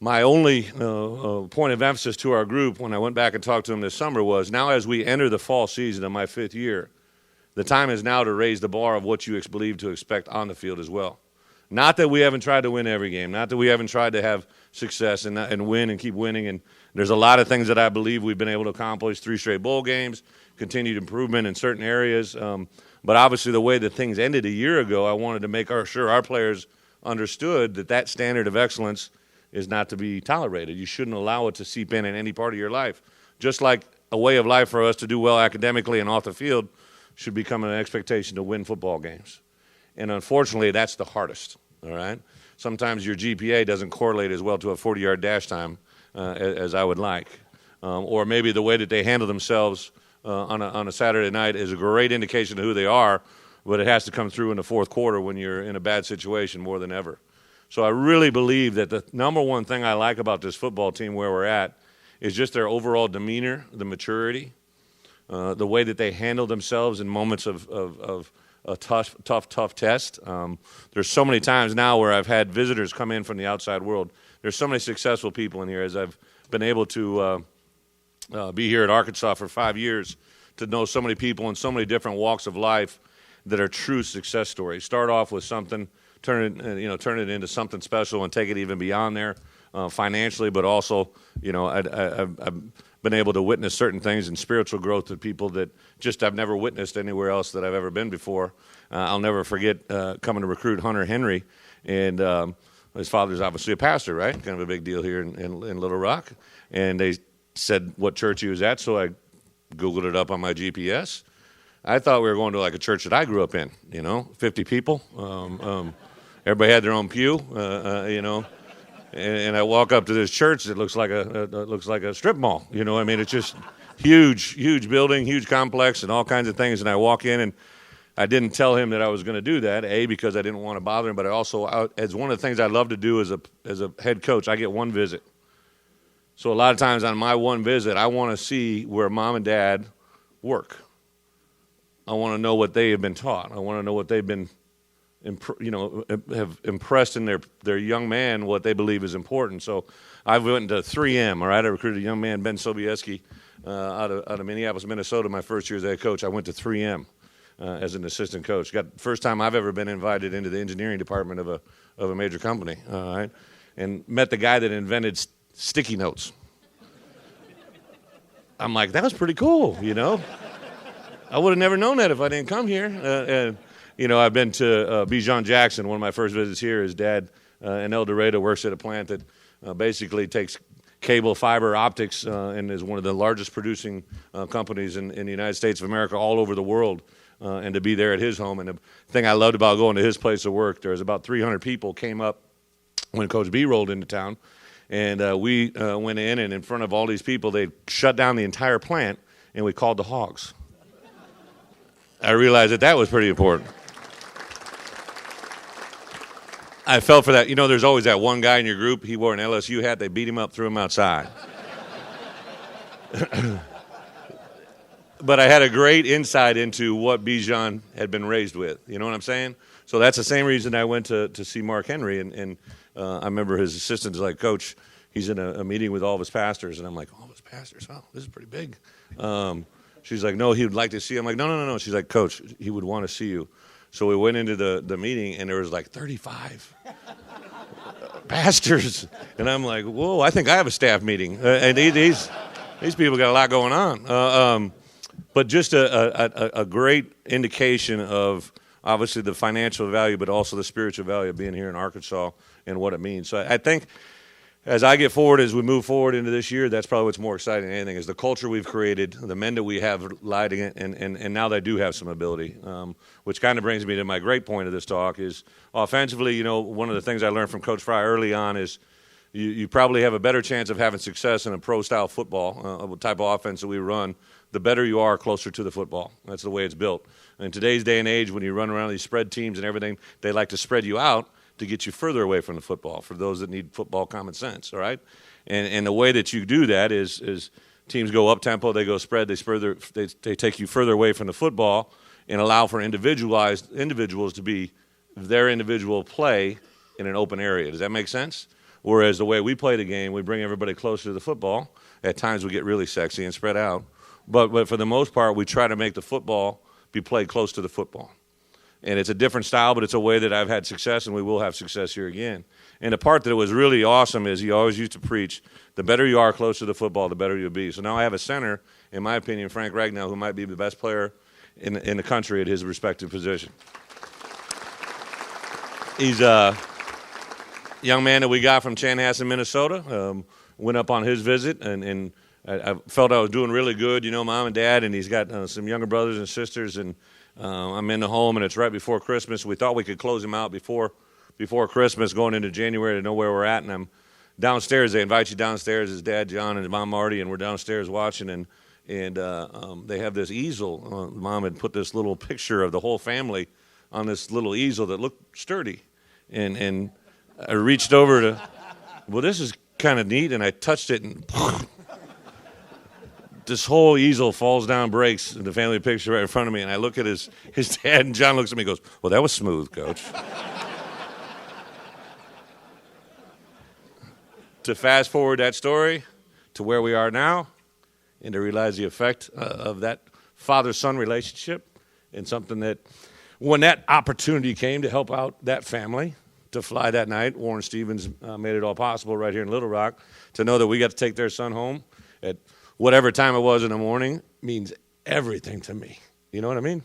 My only point of emphasis to our group when I went back and talked to them this summer was, now as we enter the fall season of my 5th year, the time is now to raise the bar of what you believe to expect on the field as well. Not that we haven't tried to win every game. Not that we haven't tried to have success and win and keep winning. And there's a lot of things that I believe we've been able to accomplish. 3 straight bowl games, continued improvement in certain areas. But obviously the way that things ended a year ago, I wanted to make sure our players understood that standard of excellence is not to be tolerated. You shouldn't allow it to seep in any part of your life. Just like a way of life for us to do well academically and off the field should become an expectation to win football games. And unfortunately, that's the hardest, all right? Sometimes your GPA doesn't correlate as well to a 40-yard dash time as I would like. Or maybe the way that they handle themselves on a Saturday night is a great indication of who they are, but it has to come through in the fourth quarter when you're in a bad situation more than ever. So I really believe that the number one thing I like about this football team where we're at is just their overall demeanor, the maturity, the way that they handle themselves in moments of a tough test. There's so many times now where I've had visitors come in from the outside world. There's so many successful people in here, as I've been able to be here at Arkansas for 5 years, to know so many people in so many different walks of life that are true success stories. Start off with something, turn it into something special, and take it even beyond there financially, but also, I've been able to witness certain things in spiritual growth to people that just I've never witnessed anywhere else that I've ever been before. I'll never forget coming to recruit Hunter Henry, and his father's obviously a pastor, right? Kind of a big deal here in Little Rock. And they said what church he was at, so I Googled it up on my GPS. I thought we were going to like a church that I grew up in, 50 people. Everybody had their own pew, and I walk up to this church that looks like a strip mall. You know, I mean, it's just huge building, huge complex, and all kinds of things. And I walk in, and I didn't tell him that I was going to do that, because I didn't want to bother him, but I also, as one of the things I love to do as a head coach, I get one visit. So a lot of times on my one visit, I want to see where mom and dad work. I want to know what they have been taught. I want to know what they've been, have impressed in their young man, what they believe is important. So I went to 3M, all right? I recruited a young man, Ben Sobieski, out of Minneapolis, Minnesota, my first year as head coach. I went to 3M as an assistant coach. First time I've ever been invited into the engineering department of a major company, all right? And met the guy that invented sticky notes. I'm like, that was pretty cool, you know? I would have never known that if I didn't come here. I've been to Bijan Jackson, one of my first visits here. His dad in El Dorado works at a plant that basically takes cable fiber optics and is one of the largest producing companies in the United States of America, all over the world, and to be there at his home. And the thing I loved about going to his place of work, there was about 300 people came up when Coach B rolled into town. And we went in front of all these people, they shut down the entire plant, and we called the hogs. I realized that was pretty important. I felt for that. You know, there's always that one guy in your group, he wore an LSU hat, they beat him up, threw him outside. But I had a great insight into what Bijan had been raised with. You know what I'm saying? So that's the same reason I went to see Mark Henry. And I remember his assistant was like, Coach, he's in a meeting with all of his pastors. And I'm like, all of his pastors? Wow, this is pretty big. She's like, no, he would like to see you. I'm like, no. She's like, Coach, he would want to see you. So we went into the meeting, and there was like 35 pastors. And I'm like, whoa, I think I have a staff meeting. And these people got a lot going on. But just a great indication of, obviously, the financial value, but also the spiritual value of being here in Arkansas and what it means. So I think as we move forward into this year, that's probably what's more exciting than anything, is the culture we've created, the men that we have lighting it, and now they do have some ability, which kind of brings me to my great point of this talk is offensively, you know, one of the things I learned from Coach Fry early on is you probably have a better chance of having success in a pro-style football, type of offense that we run, the better you are closer to the football. That's the way it's built. In today's day and age, when you run around these spread teams and everything, they like to spread you out to get you further away from the football, for those that need football common sense, all right? And the way that you do that is teams go up-tempo, they go spread, they take you further away from the football and allow for individuals to be their individual play in an open area. Does that make sense? Whereas the way we play the game, we bring everybody closer to the football. At times we get really sexy and spread out. But for the most part, we try to make the football be played close to the football. And it's a different style, but it's a way that I've had success, and we will have success here again. And the part that was really awesome is he always used to preach, the better you are close to the football, the better you'll be. So now I have a center, in my opinion, Frank Ragnow, who might be the best player in the country at his respective position. He's a young man that we got from Chanhassen, Minnesota. Went up on his visit, and I felt I was doing really good, you know, mom and dad, and he's got some younger brothers and sisters, and I'm in the home, and it's right before Christmas. We thought we could close him out before Christmas, going into January, to know where we're at, and I'm downstairs. They invite you downstairs, his dad, John, and his mom, Marty, and we're downstairs watching, and they have this easel. Mom had put this little picture of the whole family on this little easel that looked sturdy, and I reached over to, well, this is kind of neat, and I touched it, and this whole easel falls down, breaks, in the family picture right in front of me, and I look at his dad, and John looks at me and goes, well, that was smooth, Coach. To fast forward that story to where we are now, and to realize the effect of that father-son relationship, and something that, when that opportunity came to help out that family, to fly that night, Warren Stevens made it all possible right here in Little Rock, to know that we got to take their son home at whatever time it was in the morning means everything to me. You know what I mean?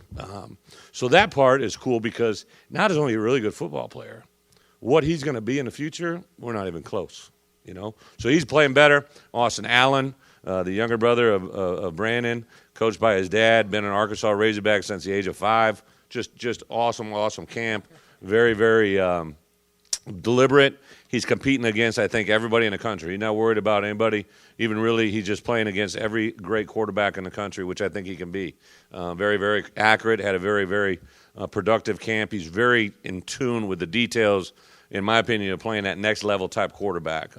So that part is cool, because not only a really good football player, what he's going to be in the future, we're not even close, you know? So he's playing better. Austin Allen, the younger brother of Brandon, coached by his dad, been an Arkansas Razorback since the age of 5. Just awesome camp. Very, very deliberate. He's competing against, I think, everybody in the country. He's not worried about anybody, even really. He's just playing against every great quarterback in the country, which I think he can be. Very, very accurate, had a very, very productive camp. He's very in tune with the details, in my opinion, of playing that next-level type quarterback,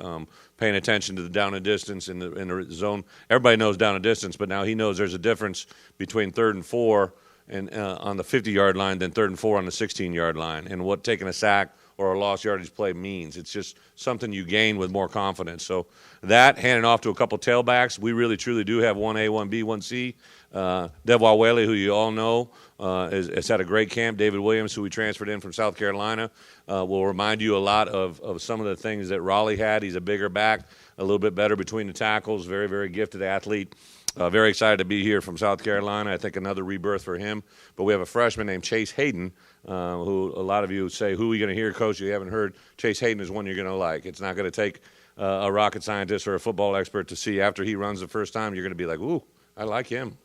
paying attention to the down and distance in the zone. Everybody knows down and distance, but now he knows there's a difference between 3rd and 4 and on the 50-yard line than 3rd and 4 on the 16-yard line, and what taking a sack or a lost yardage play means. It's just something you gain with more confidence. So that, handing off to a couple tailbacks, we really truly do have 1A, 1B, 1C. Devwah Whaley, who you all know, has had a great camp. David Williams, who we transferred in from South Carolina, will remind you a lot of some of the things that Raleigh had. He's a bigger back, a little bit better between the tackles, very, very gifted athlete. Very excited to be here from South Carolina. I think another rebirth for him. But we have a freshman named Chase Hayden, who a lot of you say, who are you going to hear, Coach? You haven't heard. Chase Hayden is one you're going to like. It's not going to take a rocket scientist or a football expert to see after he runs the first time. You're going to be like, ooh, I like him.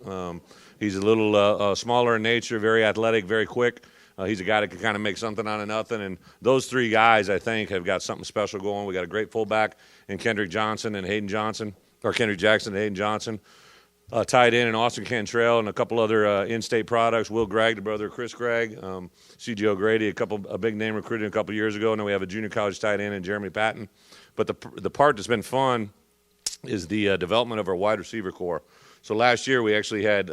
He's a little smaller in nature, very athletic, very quick. He's a guy that can kind of make something out of nothing. And those three guys, I think, have got something special going. We got a great fullback in Kendrick Johnson and Hayden Johnson, or Kendrick Jackson and Hayden Johnson. Tied in Austin Cantrell and a couple other in-state products. Will Gregg, the brother of Chris Gregg. C.J. O'Grady, a big-name recruiting a couple years ago. And then we have a junior college tight end in Jeremy Patton. But the part that's been fun is the development of our wide receiver core. So last year we actually had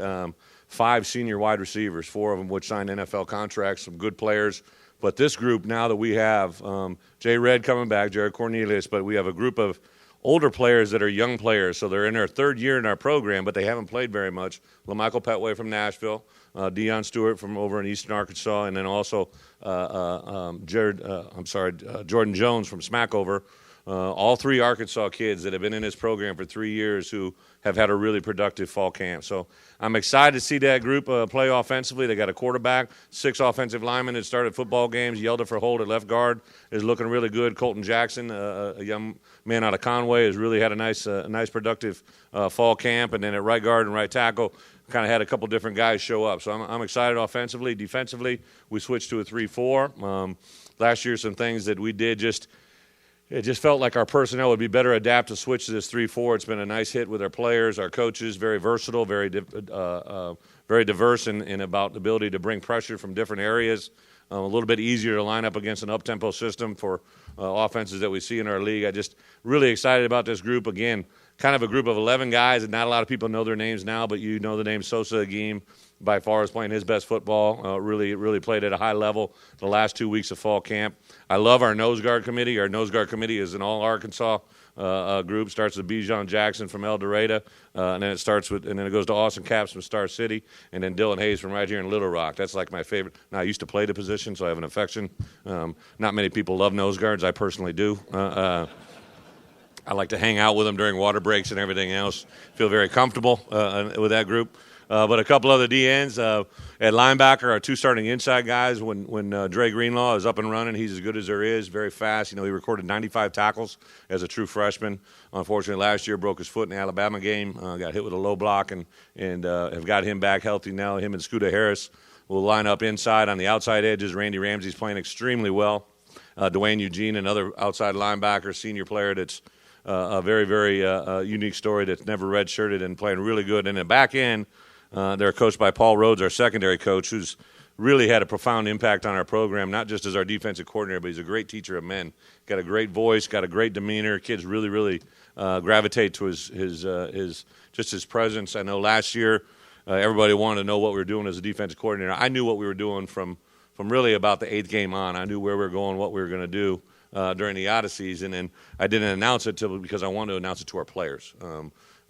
5 senior wide receivers, 4 of them which signed NFL contracts, some good players. But this group, now that we have Jay Red coming back, Jared Cornelius, but we have a group of older players that are young players, so they're in their 3rd year in our program, but they haven't played very much. LaMichael Petway from Nashville, Deion Stewart from over in Eastern Arkansas, and then also Jordan Jones from Smackover. All 3 Arkansas kids that have been in this program for 3 years who have had a really productive fall camp. So I'm excited to see that group play offensively. They got a quarterback, 6 offensive linemen that started football games. Yelda for Holt at left guard is looking really good. Colton Jackson, a young man out of Conway, has really had a nice productive fall camp. And then at right guard and right tackle, kind of had a couple different guys show up. So I'm excited offensively. Defensively, we switched to a 3-4. Last year, some things that we did it just felt like our personnel would be better adapt to switch to this 3-4. It's been a nice hit with our players, our coaches, very versatile, very diverse in about the ability to bring pressure from different areas. A little bit easier to line up against an up-tempo system for offenses that we see in our league. I just really excited about this group. Again, kind of a group of 11 guys, and not a lot of people know their names now, but you know the name Sosa Agim. By far is playing his best football, really played at a high level the last 2 weeks of fall camp. I love our nose guard committee. Our nose guard committee is an all-Arkansas group. Starts with Bijan Jackson from El Dorado, and then it goes to Austin Capps from Star City, and then Dylan Hayes from right here in Little Rock. That's like my favorite. Now, I used to play the position, so I have an affection. Not many people love nose guards. I personally do. I like to hang out with them during water breaks and everything else. Feel very comfortable with that group. But a couple other DNs. At linebacker, our 2 starting inside guys, when Dre Greenlaw is up and running, he's as good as there is, very fast. He recorded 95 tackles as a true freshman. Unfortunately, last year broke his foot in the Alabama game, got hit with a low block, and have got him back healthy now. Him and Scooter Harris will line up inside on the outside edges. Randy Ramsey's playing extremely well. Dwayne Eugene, another outside linebacker, senior player that's a very, very unique story that's never redshirted and playing really good. And the back end, they're coached by Paul Rhodes, our secondary coach, who's really had a profound impact on our program, not just as our defensive coordinator, but he's a great teacher of men. Got a great voice, got a great demeanor. Kids really gravitate to his presence. I know last year everybody wanted to know what we were doing as a defensive coordinator. I knew what we were doing from really about the 8th game on. I knew where we were going, what we were going to do during the Odyssey season, and I didn't announce it because I wanted to announce it to our players.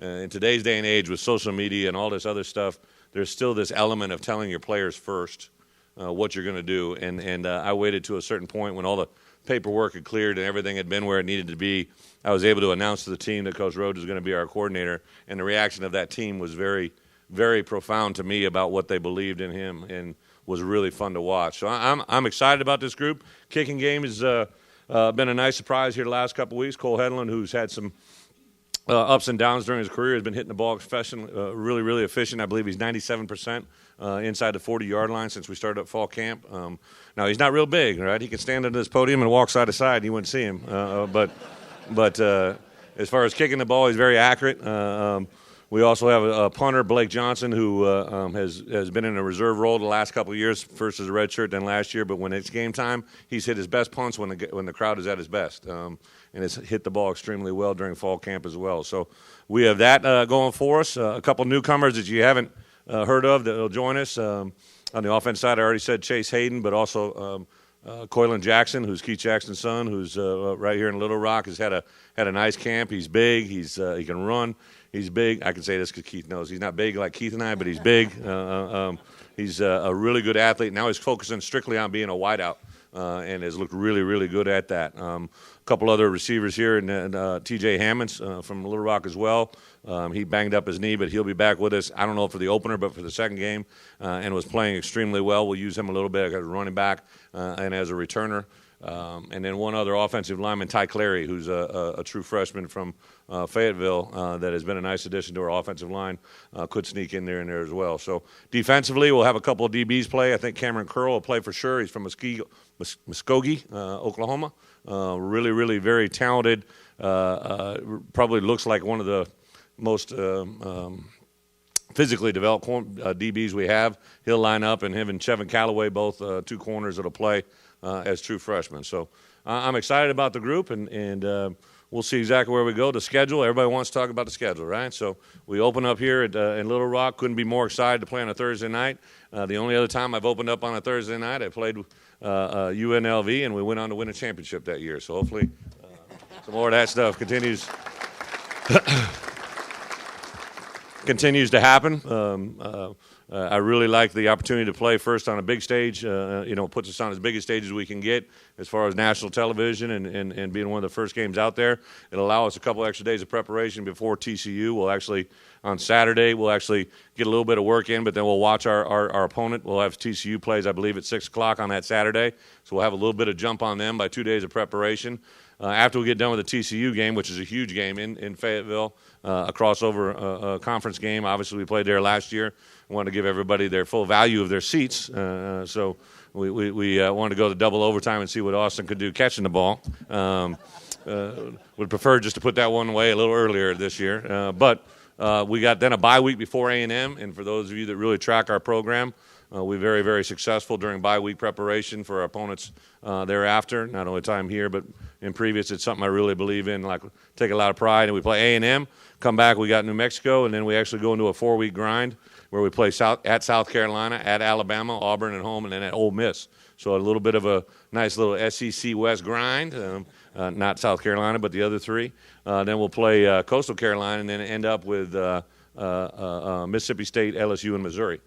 In today's day and age with social media and all this other stuff, there's still this element of telling your players first what you're going to do. And I waited to a certain point when all the paperwork had cleared and everything had been where it needed to be. I was able to announce to the team that Coach Rhodes is going to be our coordinator. And the reaction of that team was very, very profound to me about what they believed in him, and was really fun to watch. So I'm excited about this group. Kicking game has been a nice surprise here the last couple of weeks. Cole Hedlund, who's had some ups and downs during his career. He's been hitting the ball really, really efficient. I believe he's 97% inside the 40-yard line since we started at fall camp. Now, he's not real big, right? He can stand under this podium and walk side to side, and you wouldn't see him. But as far as kicking the ball, he's very accurate. We also have a punter, Blake Johnson, who has been in a reserve role the last couple of years, first as a redshirt, then last year. But when it's game time, he's hit his best punts when the crowd is at his best. And has hit the ball extremely well during fall camp as well. So we have that going for us. A couple newcomers that you haven't heard of that will join us. On the offense side, I already said Chase Hayden, but also Coylin Jackson, who's Keith Jackson's son, who's right here in Little Rock, has had a nice camp. He's big. He can run. He's big. I can say this because Keith knows. He's not big like Keith and I, but he's big. He's a really good athlete. Now he's focusing strictly on being a wideout. And has looked really, really good at that. A couple other receivers here, and T.J. Hammonds from Little Rock as well. He banged up his knee, but he'll be back with us, I don't know for the opener, but for the second game, and was playing extremely well. We'll use him a little bit as a running back and as a returner. And then one other offensive lineman, Ty Clary, who's a true freshman from Fayetteville that has been a nice addition to our offensive line, could sneak in there as well. So defensively, we'll have a couple of DBs play. I think Cameron Curl will play for sure. He's from Muskogee, Oklahoma. Really, really very talented. Probably looks like one of the most physically developed DBs we have. He'll line up, and him and Chevin Callaway, both two corners that'll play as true freshmen. So I'm excited about the group, and we'll see exactly where we go. The schedule, everybody wants to talk about the schedule, right? So we open up here in Little Rock. Couldn't be more excited to play on a Thursday night. The only other time I've opened up on a Thursday night, I played UNLV, and we went on to win a championship that year. So hopefully some more of that stuff continues to happen. I really like the opportunity to play first on a big stage. Puts us on as big a stage as we can get as far as national television and being one of the first games out there. It'll allow us a couple extra days of preparation before TCU. On Saturday, we'll actually get a little bit of work in, but then we'll watch our opponent. We'll have TCU plays, I believe, at 6 o'clock on that Saturday. So we'll have a little bit of jump on them by 2 days of preparation. After we get done with the TCU game, which is a huge game in Fayetteville, a crossover conference game. Obviously, we played there last year. We wanted to give everybody their full value of their seats. So we wanted to go to double overtime and see what Austin could do catching the ball. Would prefer just to put that one away a little earlier this year. But we got then a bye week before A&M. And for those of you that really track our program, we're very, very successful during bye week preparation for our opponents thereafter. Not only time here, but in previous, it's something I really believe in. Like, take a lot of pride. And we play A&M, come back, we got New Mexico, and then we actually go into a 4-week grind where we play at South Carolina, at Alabama, Auburn at home, and then at Ole Miss. So a little bit of a nice little SEC West grind. Not South Carolina, but the other three. Then we'll play Coastal Carolina, and then end up with Mississippi State, LSU, and Missouri.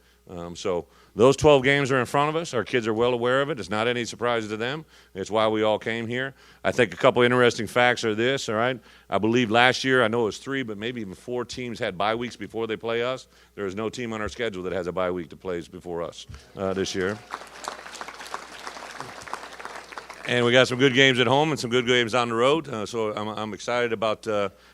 So those 12 games are in front of us. Our kids are well aware of it. It's not any surprise to them. It's why we all came here. I think a couple interesting facts are this, all right? I believe last year, I know it was 3, but maybe even 4 teams had bye weeks before they play us. There is no team on our schedule that has a bye week that plays before us this year. And we got some good games at home and some good games on the road. So I'm excited about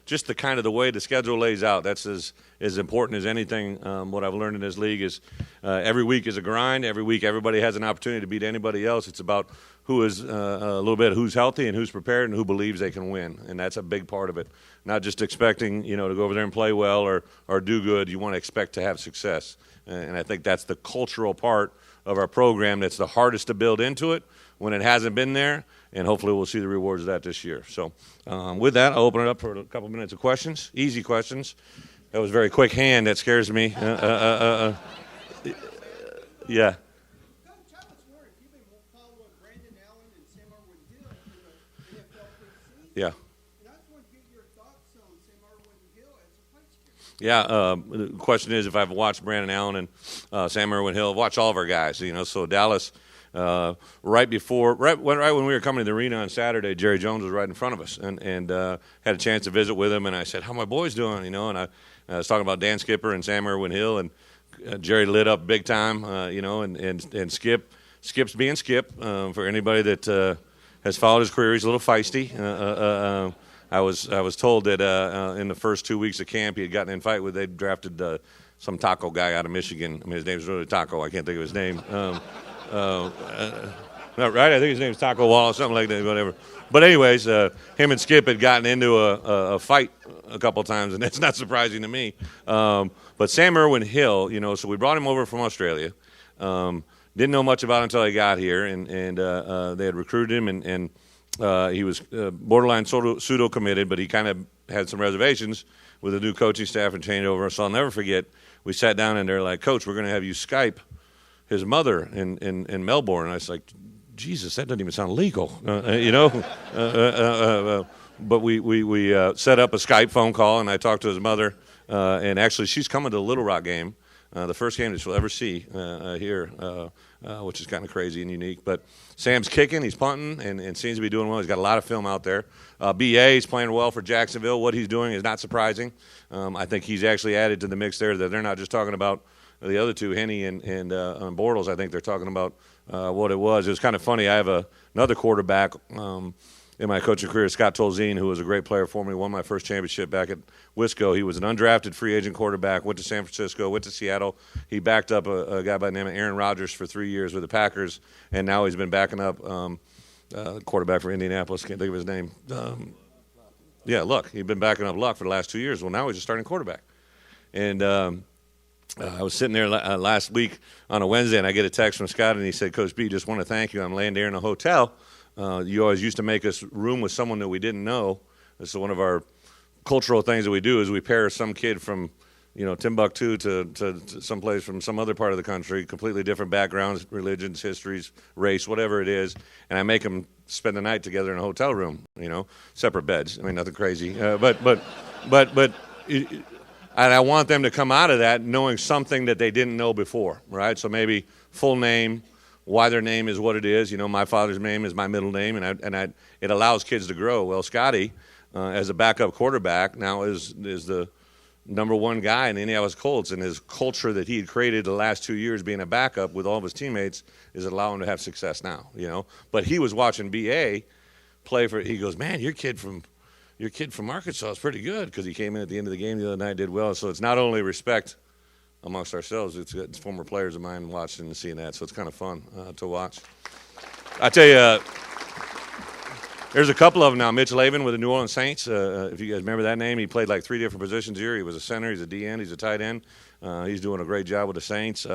just the way the schedule lays out. That's as important as anything. What I've learned in this league is every week is a grind. Every week everybody has an opportunity to beat anybody else. It's about who is a little bit who's healthy and who's prepared and who believes they can win. And that's a big part of it. Not just expecting to go over there and play well or do good. You want to expect to have success. And I think that's the cultural part of our program that's the hardest to build into it when it hasn't been there, and hopefully we'll see the rewards of that this year. So with that, I'll open it up for a couple minutes of questions, easy questions. That was a very quick hand. That scares me. Yeah.
Coach, I was wondering if you've been following Brandon Allen and Sam Irwin-Hill in the NFL preseason.
Yeah.
And I just want to get your thoughts on Sam Irwin-Hill as a place kid.
Yeah. The question is if I've watched Brandon Allen and Sam Irwin-Hill. I've watched all of our guys. So Dallas. Right when we were coming to the arena on Saturday, Jerry Jones was right in front of us, and had a chance to visit with him. And I said, "How my boys doing?" And I was talking about Dan Skipper and Sam Irwin-Hill, and Jerry lit up big time. And Skip's being Skip. For anybody that has followed his career, he's a little feisty. I was told that in the first 2 weeks of camp he had gotten in a fight with. They drafted some taco guy out of Michigan. I mean, his name's really Taco. I can't think of his name. Not right. I think his name's Taco Wall, something like that. Whatever. But anyways, him and Skip had gotten into a fight a couple times, and that's not surprising to me. But Sam Irwin Hill, so we brought him over from Australia. Didn't know much about him until he got here, and they had recruited him, and he was borderline pseudo committed, but he kind of had some reservations with the new coaching staff and changeover. So I'll never forget, we sat down and they're like, "Coach, we're going to have you Skype his mother in Melbourne." And I was like, Jesus, that doesn't even sound legal, but we set up a Skype phone call, and I talked to his mother, and actually she's coming to the Little Rock game, the first game that she'll ever see here, which is kind of crazy and unique. But Sam's kicking, he's punting, and seems to be doing well. He's got a lot of film out there. BA is playing well for Jacksonville. What he's doing is not surprising. I think he's actually added to the mix there, that they're not just talking about the other two, Henne and Broyles. I think they're talking about what it was. It was kind of funny. I have another quarterback in my coaching career, Scott Tolzien, who was a great player for me, won my first championship back at Wisco. He was an undrafted free agent quarterback, went to San Francisco, went to Seattle. He backed up a guy by the name of Aaron Rodgers for 3 years with the Packers, and now he's been backing up quarterback for Indianapolis. Can't think of his name. Luck. He'd been backing up Luck for the last 2 years. Well, now he's a starting quarterback. And I was sitting there last week on a Wednesday, and I get a text from Scott, and he said, "Coach B, just want to thank you. I'm laying there in a hotel. You always used to make us room with someone that we didn't know. This is one of our cultural things that we do, is we pair some kid from, Timbuktu to someplace from some other part of the country, completely different backgrounds, religions, histories, race, whatever it is, and I make them spend the night together in a hotel room, separate beds. I mean, nothing crazy, but and I want them to come out of that knowing something that they didn't know before, right? So maybe full name, why their name is what it is. My father's name is my middle name, and it allows kids to grow. Well, Scotty, as a backup quarterback, now is the number one guy in the Indianapolis Colts, and his culture that he had created the last 2 years being a backup with all of his teammates is allowing him to have success now, But he was watching BA play he goes, "Man, your kid from Arkansas is pretty good," because he came in at the end of the game the other night, did well. So it's not only respect amongst ourselves, it's former players of mine watching and seeing that. So it's kind of fun to watch. I tell you, there's a couple of them now. Mitch Laven with the New Orleans Saints. If you guys remember that name, he played like 3 different positions here. He was a center, he's a D-end, he's a tight end. He's doing a great job with the Saints.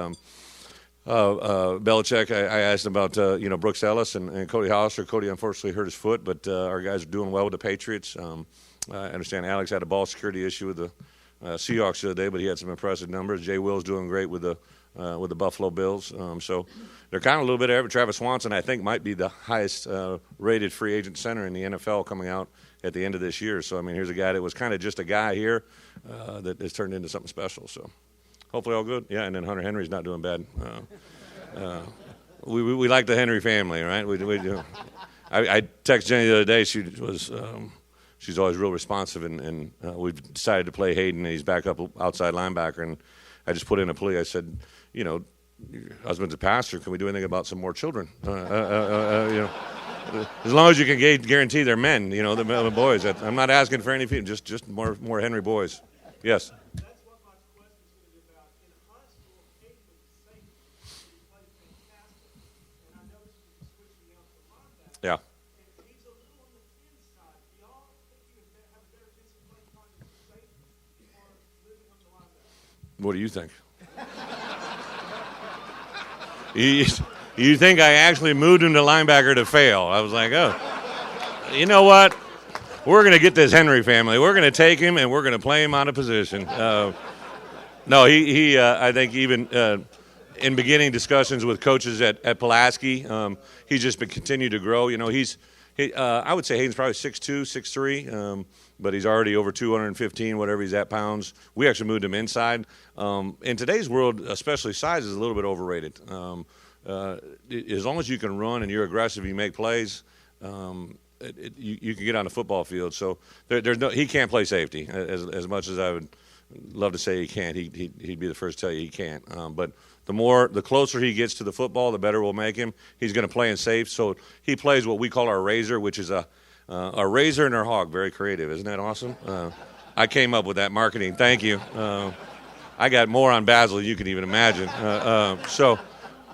Belichick, I asked him about Brooks Ellis and Cody Hollister. Cody unfortunately hurt his foot, but our guys are doing well with the Patriots. I understand Alex had a ball security issue with the Seahawks the other day, but he had some impressive numbers. Jay Will's doing great with the Buffalo Bills. So they're kind of a little bit average. Travis Swanson, I think, might be the highest rated free agent center in the NFL coming out at the end of this year. So, I mean, here's a guy that was kind of just a guy here that has turned into something special. So hopefully all good. Yeah, and then Hunter Henry's not doing bad. We like the Henry family, right? We do. I texted Jenny the other day. She's always real responsive, and we've decided to play Hayden. He's back up outside linebacker, and I just put in a plea. I said, your husband's a pastor. Can we do anything about some more children? As long as you can guarantee they're men, the boys. I'm not asking for any people, just more Henry boys. Yes.
That's what my question is going to be about. In high school, Hayden was the safety. He played fantastic. And I noticed he's switching out to linebacker.
Yeah.
And he's a little on the thin side. Do y'all think he would have a better chance of playing contact with safety or moving him to linebacker?
What do you think? You think I actually moved him to linebacker to fail? I was like, oh, you know what? We're going to get this Henry family. We're going to take him, and we're going to play him out of position. No, he I think even in beginning discussions with coaches at Pulaski, he's just been continued to grow. I would say Hayden's probably 6'2", 6'3", but he's already over 215, whatever he's at pounds. We actually moved him inside. In today's world, especially size is a little bit overrated. As long as you can run and you're aggressive, you make plays, you can get on the football field. So he can't play safety as much as I would love to say he can't. He'd be the first to tell you he can't. But the closer he gets to the football, the better we'll make him. He's going to play in safe. So he plays what we call our razor, which is a Our razor and our hog, very creative. Isn't that awesome? I came up with that marketing. Thank you. I got more on Basil than you can even imagine.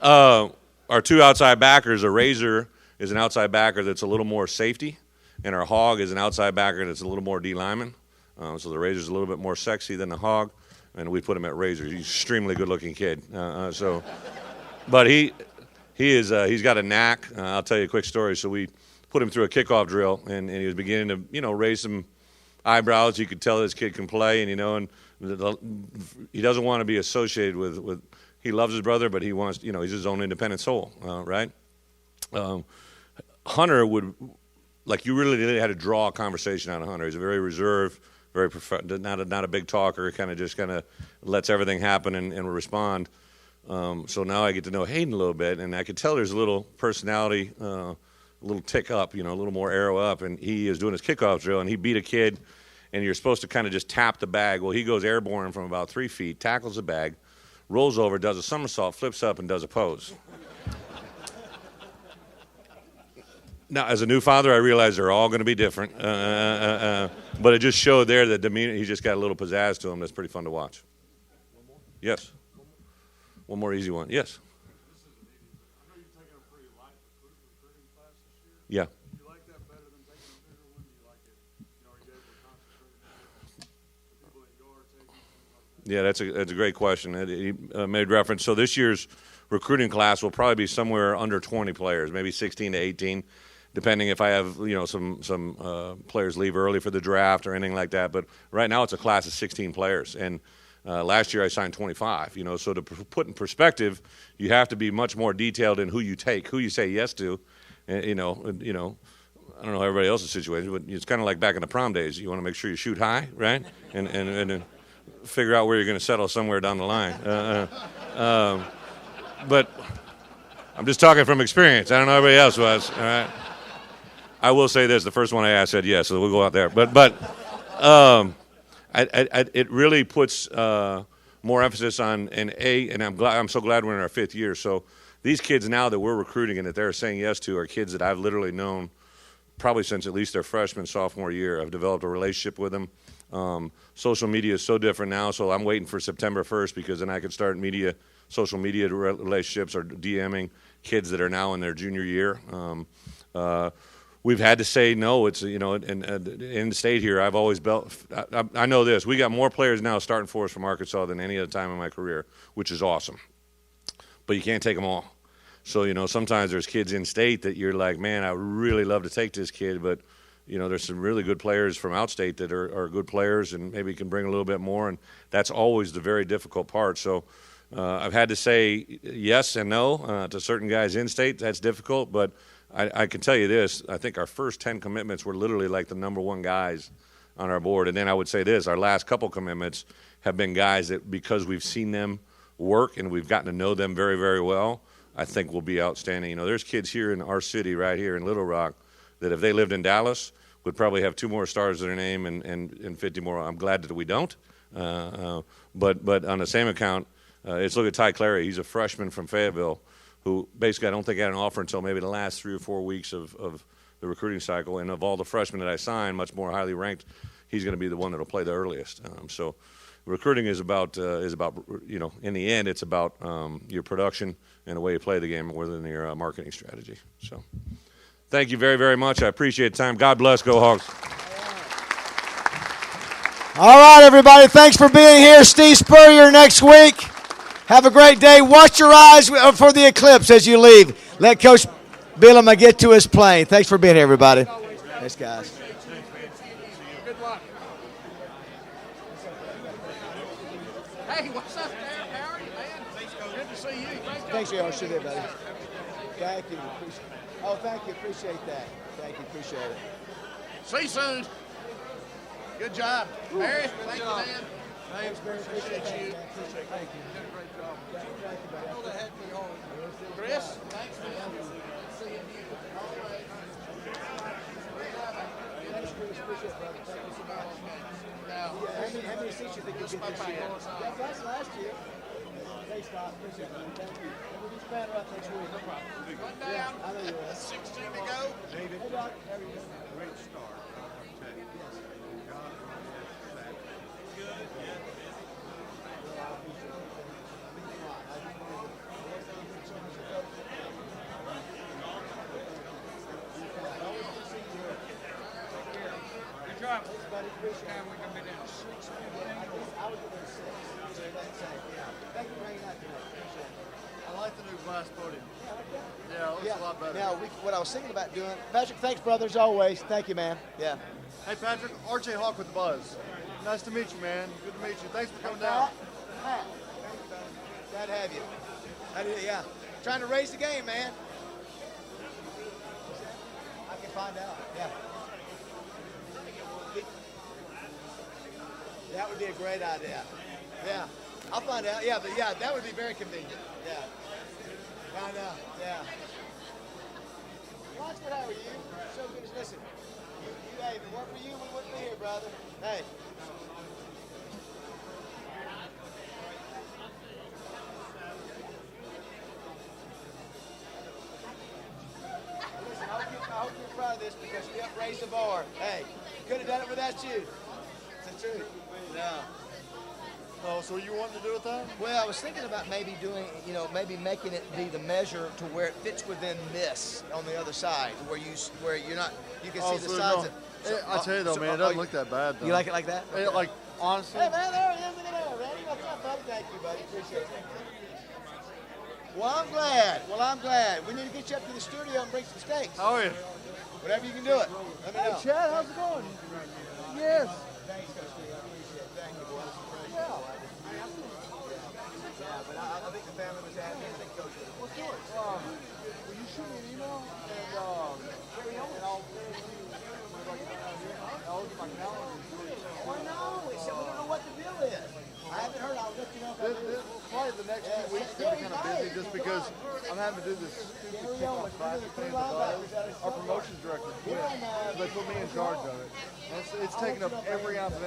Our two outside backers, a razor is an outside backer that's a little more safety, and our hog is an outside backer that's a little more D lineman. So the razor's a little bit more sexy than the hog, and we put him at razor. He's an extremely good-looking kid. But he's got a knack. I'll tell you a quick story. So we put him through a kickoff drill, and he was beginning to, raise some eyebrows. You could tell this kid can play, and he doesn't want to be associated with. He loves his brother, but he wants, he's his own independent soul, right? Hunter would, you really had to draw a conversation out of Hunter. He's a very reserved, very not a big talker. Kind of lets everything happen and will respond. So now I get to know Hayden a little bit, and I could tell there's a little personality, a little tick up, a little more arrow up. And he is doing his kickoff drill, and he beat a kid, and you're supposed to kind of just tap the bag. Well, he goes airborne from about 3 feet, tackles the bag, rolls over, does a somersault, flips up, and does a pose. Now, as a new father, I realize they're all going to be different. But it just showed there that demeanor, he just got a little pizzazz to him that's pretty fun to watch. One more? Yes. One more easy one. Yes.
I know you've taken a pretty light recruiting class this year.
Yeah.
Do you like that better than taking a bigger one? Do you like it? Are you able to concentrate on the people that you are taking?
Yeah, that's a great question. He made reference. So this year's recruiting class will probably be somewhere under 20 players, maybe 16 to 18, depending if I have some players leave early for the draft or anything like that. But right now it's a class of 16 players, and last year I signed 25. So to put in perspective, you have to be much more detailed in who you take, who you say yes to. I don't know everybody else's situation, but it's kind of like back in the prom days. You want to make sure you shoot high, right? And figure out where you're going to settle somewhere down the line. But I'm just talking from experience. I don't know everybody else was. All right. I will say this: the first one I asked said yes, so we'll go out there. But it really puts more emphasis on and I'm so glad we're in our 5th year. So these kids now that we're recruiting and that they're saying yes to are kids that I've literally known probably since at least their freshman, sophomore year. I've developed a relationship with them. Social media is so different now, so I'm waiting for September 1st because then I can start social media relationships or DMing kids that are now in their junior year. We've had to say no. It's in the state here. I've always I know this. We got more players now starting for us from Arkansas than any other time in my career, which is awesome. But you can't take them all. So sometimes there's kids in state that you're like, man, I would really love to take this kid, but there's some really good players from outstate that are good players and maybe can bring a little bit more, and that's always the very difficult part. So I've had to say yes and no to certain guys in state. That's difficult, but I can tell you this. I think our first 10 commitments were literally like the number one guys on our board. And then I would say this, our last couple commitments have been guys that because we've seen them work and we've gotten to know them very, very well, I think will be outstanding. There's kids here in our city right here in Little Rock that if they lived in Dallas would probably have 2 more stars to their name and 50 more. I'm glad that we don't. But on the same account, let's look at Ty Clary. He's a freshman from Fayetteville who basically I don't think had an offer until maybe the last 3 or 4 weeks of the recruiting cycle. And of all the freshmen that I signed, much more highly ranked, he's going to be the one that will play the earliest. So recruiting is about in the end, it's about your production and the way you play the game more than your marketing strategy. So thank you very, very much. I appreciate the time. God bless. Go Hogs.
All right, everybody. Thanks for being here. Steve Spurrier next week. Have a great day. Watch your eyes for the eclipse as you leave. Let Coach Bielema get to his plane. Thanks for being here, everybody. Thanks, guys.
Good luck. Hey, what's up there? How are you, man? Good to see you.
Thanks for your shit, buddy. Thank you. Thank you. Appreciate that. Thank you. Appreciate it.
See you soon. Good job. Barry, thank you, man.
Thanks, Barry.
Appreciate you.
Thank you.
Did a great job.
Thank you, buddy.
Go ahead for your Chris, thanks, man. Seeing you. All right.
Thanks, Chris. Appreciate it, brother. Thank you so much.
Now,
how many seats you think you get this year? Yeah, that's last year. Thanks, Scott. Appreciate it, man. Thank you. And we'll get your banner up next week. No problem.
One down.
Yeah, I know you will.
16 to go.
David. Hey, Doc. How are you?
Great start. I'll tell you. God bless that.
Good job.
Thanks, buddy. Appreciate it.
Now we can be down 6.
I was doing 6. So that's safe. Yeah. Thank you for hanging out tonight. Appreciate it.
I like the new glass podium.
Yeah, like that.
Yeah, it looks a lot better.
Now, what I was thinking about doing, Patrick, thanks, brother, as always. Thank you, man. Yeah.
Hey, Patrick, RJ Hawk with the Buzz. Nice to meet you, man. Good to meet you. Thanks for coming down.
Matt. Glad to have you. Yeah. Trying to raise the game, man. I can find out. Yeah. That would be a great idea. Yeah. I'll find out. Yeah, but yeah, that would be very convenient. Yeah. I know. Yeah. Watchford, how are you? So good. Listen, hey, if it weren't for you, we wouldn't be here, brother. Hey. Listen, I hope you're proud of this because you helped raise the bar. Hey, could have done it without you. It's the truth. Yeah.
Oh, so you wanting to do it then?
Well, I was thinking about maybe doing, maybe making it be the measure to where it fits within this on the other side, where you're not, you can see the sides.
I tell you though, man, it doesn't look that bad though.
You like it like that?
Like, honestly.
Hey man, there he is. Look at that, Randy. What's up, buddy? Thank you, buddy. Appreciate it. Well, I'm glad. We need to get you up to the studio and bring some steaks.
How are you?
Whatever you can do it. Let me know.
Hey, Chad, how's it going? Yes.
Thanks, Coach Steve. I appreciate it. Thank you, boy. Yeah, but I think the family was happy. I think Coach was.
Of course. Will you shoot me an email and I'll look at my calendar.
Oh, no. We don't know what the deal is. I haven't heard. I'll let you know if I do.
Probably the next 2 weeks is going to be kind of busy just because I'm having to do this stupid kickoff practice thing with our promotions director. They put me in charge of it. It's taking up every ounce of